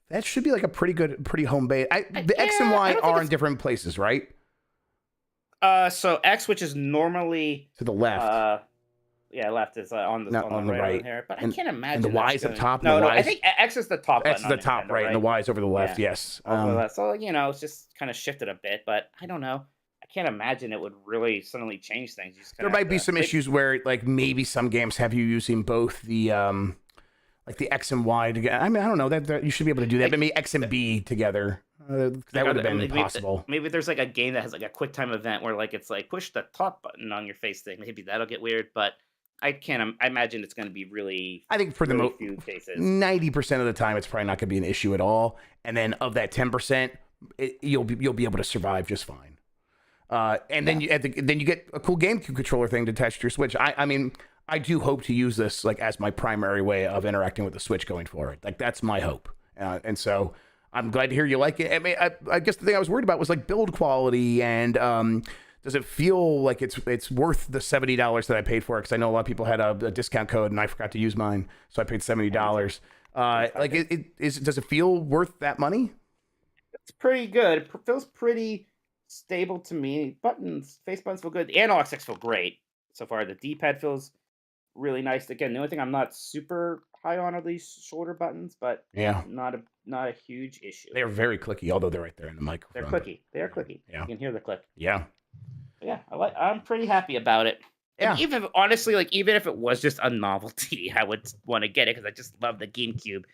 that should be like a pretty home base. The X and Y are in different places, right? So X, which is normally to the left. Left is on the right here, but I can't imagine. And the Y is up top. No, I think X is the top. X is the top, right? And the Y is over the left. Yes. So it's just kind of shifted a bit, but I don't know. I can't imagine it would really suddenly change things. There might be some issues where, like, maybe some games have you using both the like the X and Y together. I don't know that you should be able to do that. But maybe X and B together. That would have been possible. Maybe there's like a game that has like a quick time event where like it's like push the top button on your face thing. Maybe that'll get weird, but I imagine it's going to be really. I think for the few cases, 90% of the time, it's probably not going to be an issue at all. And then of that 10%, you'll be able to survive just fine. Then you get a cool GameCube controller thing to attach to your Switch. I do hope to use this like as my primary way of interacting with the Switch going forward. Like that's my hope. And so I'm glad to hear you like it. I guess the thing I was worried about was like build quality and does it feel like it's worth the $70 that I paid for it? Because I know a lot of people had a discount code and I forgot to use mine, so I paid $70. Does it feel worth that money? It's pretty good. It feels pretty stable to me. Face buttons feel good. The analog sticks feel great so far. The D-pad feels really nice. Again, the only thing I'm not super high on are these shoulder buttons, but Yeah. not a huge issue. They're very clicky, although they're right there in the microphone. They're clicky. They are clicky. Yeah. You can hear the click. Yeah. Yeah, I'm pretty happy about it. Yeah. And even if, honestly, like even if it was just a novelty, I would want to get it because I just love the GameCube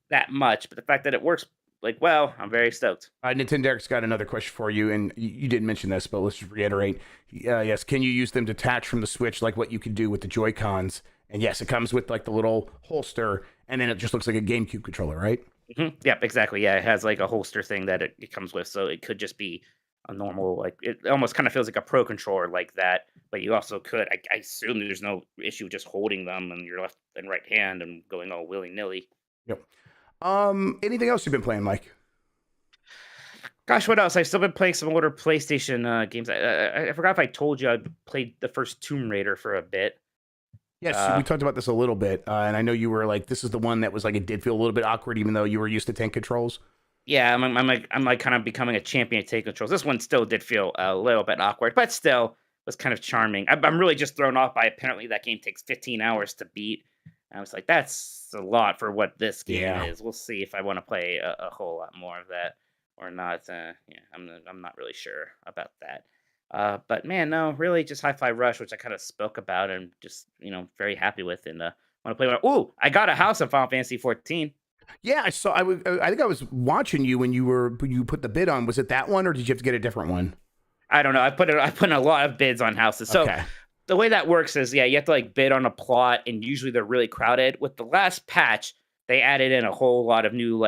that much. But the fact that it works like well, I'm very stoked. Nintendo Derek's got another question for you, and you didn't mention this, but let's just reiterate. Yes, can you use them detached from the Switch like what you can do with the Joy-Cons? And yes, it comes with like the little holster, and then it just looks like a GameCube controller, right? Mm-hmm. Yep, exactly. Yeah, it has like a holster thing that it comes with, so it could just be a normal, like it almost kind of feels like a pro controller like that. But you also could, I assume there's no issue just holding them in your left and right hand and going all willy nilly. Yep. Anything else you've been playing, Mike? Gosh, what else? I've still been playing some older PlayStation games. I forgot if I told you I played the first Tomb Raider for a bit. Yes, we talked about this a little bit, and I know you were like, this is the one that was like, it did feel a little bit awkward, even though you were used to tank controls. Yeah, I'm like kind of becoming a champion at tank controls. This one still did feel a little bit awkward, but still was kind of charming. I'm really just thrown off by apparently that game takes 15 hours to beat. And I was like, that's a lot for what this game is. We'll see if I want to play a whole lot more of that or not. Yeah, I'm not really sure about that. But man, no, really just Hi-Fi Rush, which I kind of spoke about and just, very happy with and want to play more. Ooh, I got a house in Final Fantasy 14. Yeah, I saw. I think I was watching you when you put the bid on. Was it that one, or did you have to get a different one? I don't know. I put in a lot of bids on houses. So the way that works is, you have to like bid on a plot, and usually they're really crowded. With the last patch, they added in a whole lot of new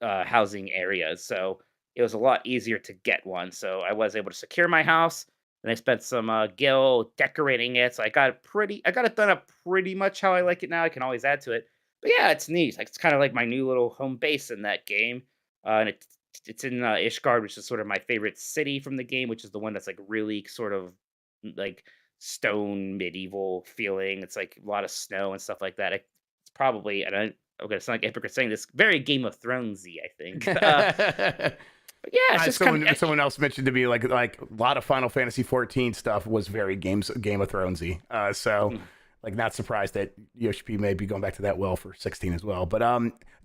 housing areas, so it was a lot easier to get one. So I was able to secure my house, and I spent some gil decorating it. So I got it done up pretty much how I like it now. I can always add to it. But yeah, it's neat. Like, it's kind of like my new little home base in that game. And it's in Ishgard, which is sort of my favorite city from the game, which is the one that's like really sort of like stone medieval feeling. It's like a lot of snow and stuff like that. It's probably, and I'm going to sound like a hypocrite saying this, very Game of Thronesy, I think. But yeah, it's just someone else mentioned to me like a lot of Final Fantasy 14 stuff was very Game of Thronesy. Like, not surprised that Yoshi P may be going back to that well for 16 as well. But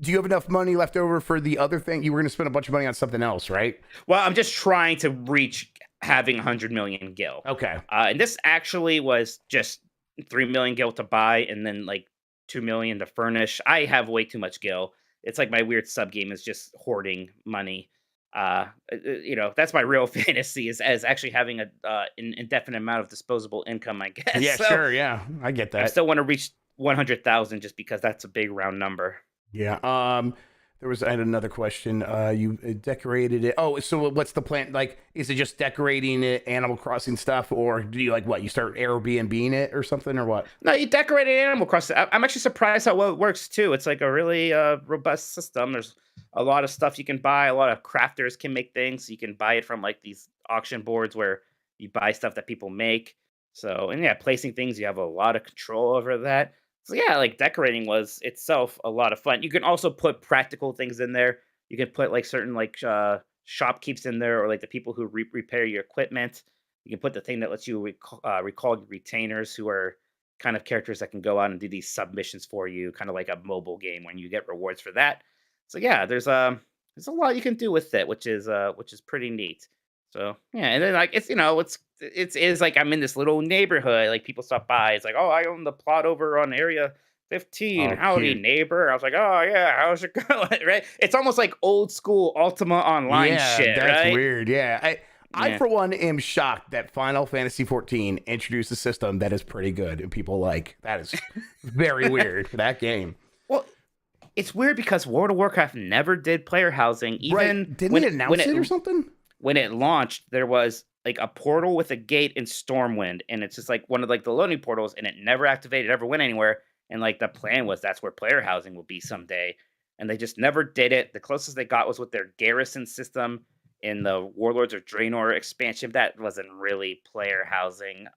do you have enough money left over for the other thing? You were going to spend a bunch of money on something else, right? Well, I'm just trying to reach having 100 million gil. Okay. And this actually was just 3 million gil to buy and then like 2 million to furnish. I have way too much gil. It's like my weird sub game is just hoarding money. That's my real fantasy is as actually having an indefinite amount of disposable income, I guess. Yeah, sure. Yeah, I get that. I still want to reach 100,000 just because that's a big round number. Yeah. I had another question. You decorated it. Oh, so what's the plan? Like, is it just decorating it, Animal Crossing stuff, or do you you start Airbnb-ing it or something, or what? No, you decorate it Animal Crossing. I'm actually surprised how well it works too. It's like a really robust system. There's a lot of stuff you can buy. A lot of crafters can make things. You can buy it from like these auction boards where you buy stuff that people make. So, and yeah, placing things, you have a lot of control over that. So yeah, like decorating was itself a lot of fun. You can also put practical things in there. You can put like certain shopkeepers in there, or like the people who repair your equipment. You can put the thing that lets you recall retainers, who are kind of characters that can go out and do these submissions for you, kind of like a mobile game when you get rewards for that. So yeah, there's a lot you can do with it, which is pretty neat. So yeah, and then like it's like I'm in this little neighborhood. Like people stop by. It's like, oh, I own the plot over on area 15. Oh, howdy, cute. neighbor. I was like, oh yeah, how's it going? Right? It's almost like old school Ultima Online shit. That's right? weird. Yeah, I for one am shocked that Final Fantasy 14 introduced a system that is pretty good, and people like that is very weird for that game. Well, it's weird because World of Warcraft never did player housing. Even right. Didn't it announce it or something? When it launched, there was like a portal with a gate in Stormwind, and it's just like one of like the loading portals, and it never activated, never went anywhere. And like the plan was that's where player housing will be someday, and they just never did it. The closest they got was with their garrison system in the Warlords of Draenor expansion. That wasn't really player housing.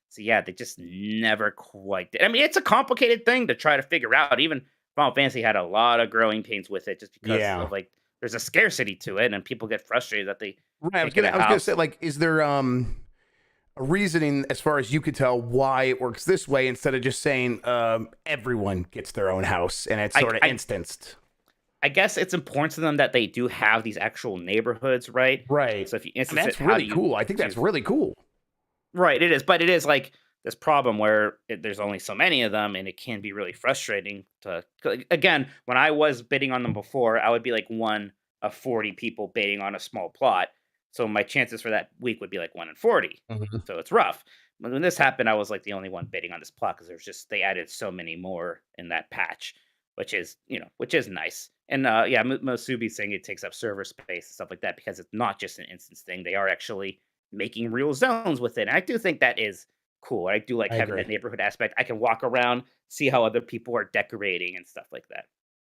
So yeah, they just never quite did. I mean, it's a complicated thing to try to figure out. Even Final Fantasy had a lot of growing pains with it, just because of like there's a scarcity to it, and people get frustrated that they Right. I was can't get a gonna house. say, like, is there a reasoning as far as you could tell why it works this way instead of just saying everyone gets their own house and it's sort of instanced? I guess it's important to them that they do have these actual neighborhoods, right? Right. So if you And instance that's it, how do really you cool. I think that's choose- really cool. Right, it is, but it is like this problem where there's only so many of them, and it can be really frustrating to. Again, when I was bidding on them before, I would be like one of 40 people bidding on a small plot, so my chances for that week would be like 1 in 40. Mhm. So it's rough. But when this happened, I was like the only one bidding on this plot because they added so many more in that patch, which is nice. And yeah, Mosubi saying it takes up server space and stuff like that because it's not just an instance thing. They are actually making real zones with it. And I do think that is cool. I do like I having agree. that neighborhood aspect. I can walk around, see how other people are decorating and stuff like that.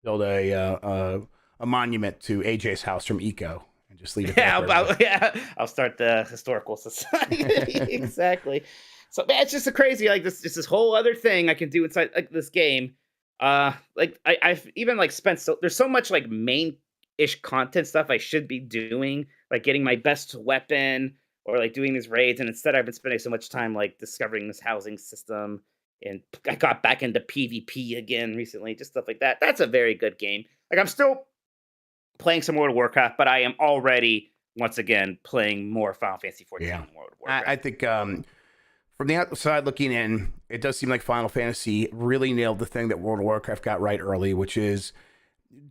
Build a monument to AJ's house from Eco and just leave it Yeah, there. I'll start the historical society. Exactly. So man, it's just a crazy like this whole other thing I can do inside like this game. Like I've even like spent there's so much like main-ish content stuff I should be doing, like getting my best weapon or like doing these raids, and instead I've been spending so much time like discovering this housing system, and I got back into PvP again recently, just stuff like that. That's a very good game. Like I'm still playing some World of Warcraft, but I am already once again playing more Final Fantasy 14 Yeah. than World of Warcraft. I think from the outside looking in, it does seem like Final Fantasy really nailed the thing that World of Warcraft got right early, which is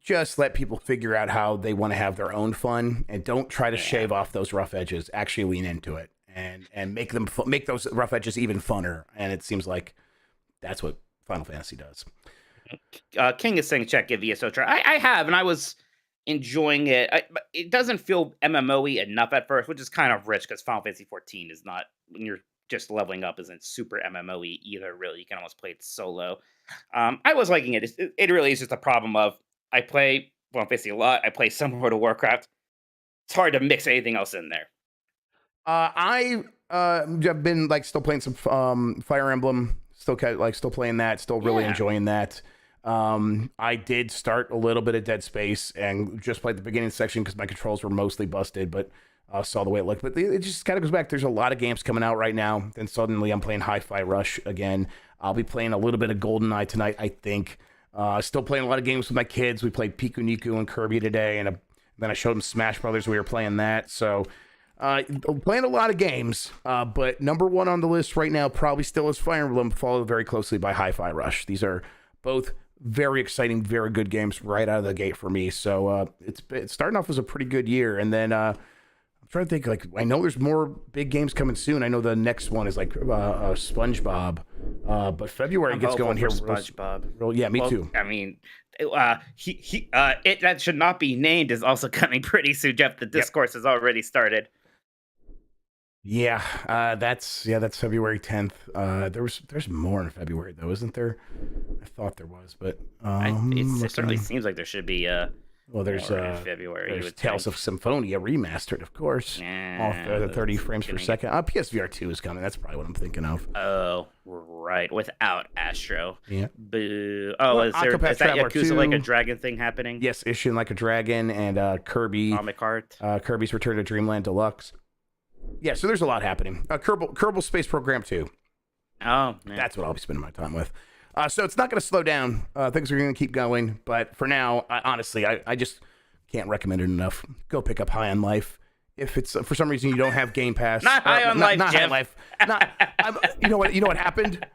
just let people figure out how they want to have their own fun and don't try to shave off those rough edges. Actually lean into it and make those rough edges even funner. And it seems like that's what Final Fantasy does. King is saying check give ESO try. I have, and I was enjoying it. But it doesn't feel MMO-y enough at first, which is kind of rich because Final Fantasy 14 is not, when you're just leveling up, isn't super MMO-y either, really. You can almost play it solo. I was liking it. It really is just a problem of I play Final Fantasy a lot. I play some World of Warcraft. It's hard to mix anything else in there. I've been like still playing some Fire Emblem, still playing that, still really enjoying that. I did start a little bit of Dead Space and just played the beginning section because my controls were mostly busted, but saw the way it looked. But it just kind of goes back. There's a lot of games coming out right now. Then suddenly I'm playing Hi-Fi Rush again. I'll be playing a little bit of GoldenEye tonight, I think. Still playing a lot of games with my kids. We played Piku Niku and Kirby today, and then I showed them Smash Brothers. We were playing that. So playing a lot of games, but number one on the list right now probably still is Fire Emblem, followed very closely by Hi-Fi Rush. These are both very exciting, very good games right out of the gate for me. So it's starting off as a pretty good year. And then I'm trying to think, like, I know there's more big games coming soon. I know the next one is like SpongeBob, but February gets going here. SpongeBob. Yeah, me too. I mean, it that should not be named is also coming pretty soon, Jeff. The discourse has already started. Yeah, that's February 10th. There's more in February though, isn't there? I thought there was, but it certainly seems like there should be. Well, there's in February. There's Tales of Symphonia remastered, of course. Yeah, the 30 frames per second. PSVR 2 is coming. That's probably what I'm thinking of. Oh, right, without Astro. Yeah. Boo. Oh, is that Yakuza Like a Dragon thing happening? Yes, Ishin Like a Dragon and Kirby. Atomic Heart. Kirby's Return to Dreamland Deluxe. Yeah, so there's a lot happening. Kerbal Space Program 2. Oh, man. That's what I'll be spending my time with. So it's not going to slow down. Things are going to keep going. But for now, honestly, I just can't recommend it enough. Go pick up High on Life. If it's for some reason you don't have Game Pass. Not High on Life, not Jeff. High on Life. You know what happened?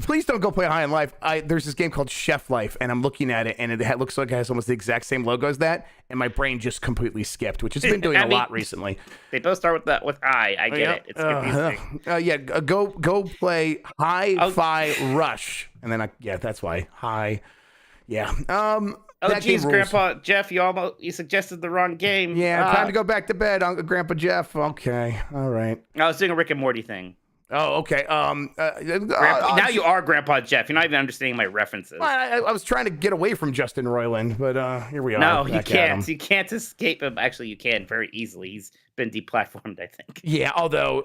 Please don't go play High on Life. There's this game called Chef Life, and I'm looking at it, and it looks like it has almost the exact same logo as that, and my brain just completely skipped, which has been doing a lot recently. They both start with I. I get it. It's confusing. Go play Hi-Fi Rush, and then that's why Hi. Yeah. Oh, geez, Grandpa Jeff, you suggested the wrong game. Yeah, time to go back to bed, Grandpa Jeff. Okay, all right. I was doing a Rick and Morty thing. Oh, okay. Now you are Grandpa Jeff. You're not even understanding my references. I was trying to get away from Justin Roiland, but here we are. No, you back at him. can't. You can't escape him. Actually, you can very easily. He's been deplatformed, I think. Yeah, although,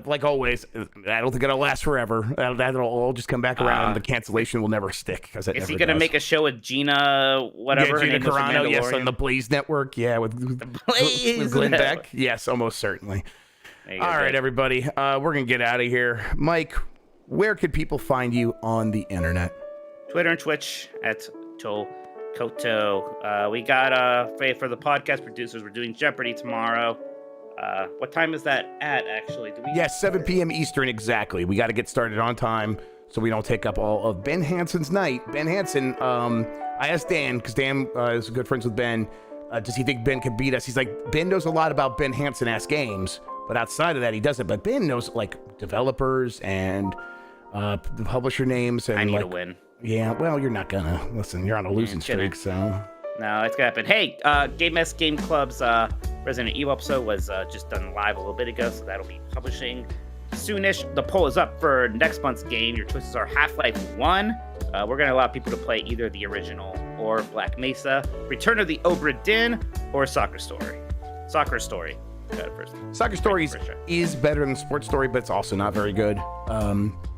like always, I don't think it'll last forever. That'll all just come back around. The cancellation will never stick. Is he going to make a show with Gina, whatever? Yeah, Gina Carano, yes, on the Blaze Network. Yeah, with Glenn Beck. Yes, almost certainly. All right, everybody. We're going to get out of here. Mike, where could people find you on the internet? Twitter and Twitch at Koto. We got for the podcast producers, we're doing Jeopardy tomorrow. What time is that at, actually? 7 p.m. Eastern, exactly. We got to get started on time so we don't take up all of Ben Hansen's night. Ben Hansen, I asked Dan, because Dan is good friends with Ben, does he think Ben could beat us? He's like, Ben knows a lot about Ben Hansen-ass games, but outside of that, he doesn't. But Ben knows, like, developers and the publisher names. And I need like, to win. Yeah, well, you're not gonna. Listen, you're on a losing streak, so... No, it's gonna happen. Hey, Game Club's Resident Evil episode was just done live a little bit ago, so that'll be publishing soonish. The poll is up for next month's game. Your choices are Half-Life 1. We're gonna allow people to play either the original or Black Mesa, Return of the Obra Dinn, or Soccer Story. Soccer Story. Got it first. Soccer Story is better than Sports Story, but it's also not very good.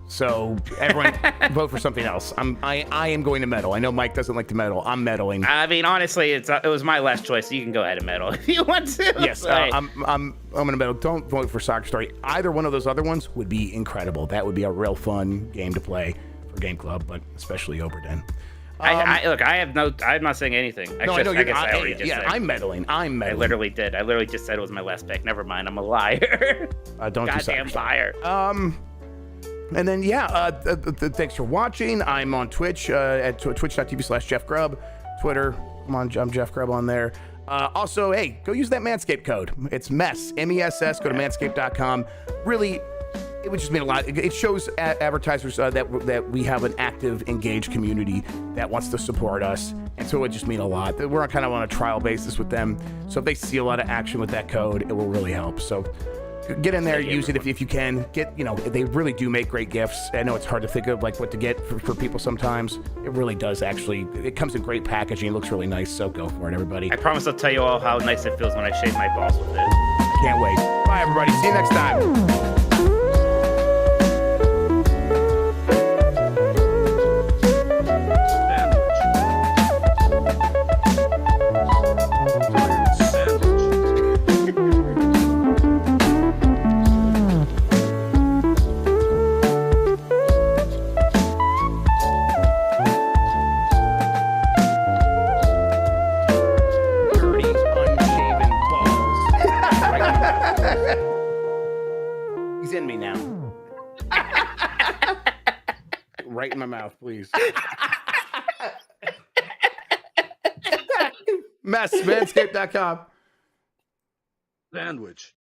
So everyone vote for something else. I am going to medal. I know Mike doesn't like to medal. I'm medaling. I mean, honestly, it was my last choice. So you can go ahead and medal if you want to. Yes, I'm going to medal. Don't vote for Soccer Story. Either one of those other ones would be incredible. That would be a real fun game to play for Game Club, but especially Obra Dinn. Look, I'm not saying anything. I already just said. I'm meddling. I literally did. I literally just said it was my last pick. Never mind. I'm a liar. Don't Goddamn liar. And then, thanks for watching. I'm on Twitch at twitch.tv/Jeff Grubb. Twitter, I'm Jeff Grubb on there. Also, hey, go use that Manscaped code. It's MESS, MESS. Go to manscaped.com. Really, it would just mean a lot. It shows advertisers that we have an active, engaged community that wants to support us. And so it would just mean a lot. We're kind of on a trial basis with them. So if they see a lot of action with that code, it will really help. So get in there, use it if you can. They really do make great gifts. I know it's hard to think of like what to get for people sometimes. It really does actually. It comes in great packaging. It looks really nice. So go for it, everybody. I promise I'll tell you all how nice it feels when I shave my balls with it. Can't wait. Bye, everybody. See you next time. He's in me now. Right in my mouth, please. Manscaped.com. Sandwich.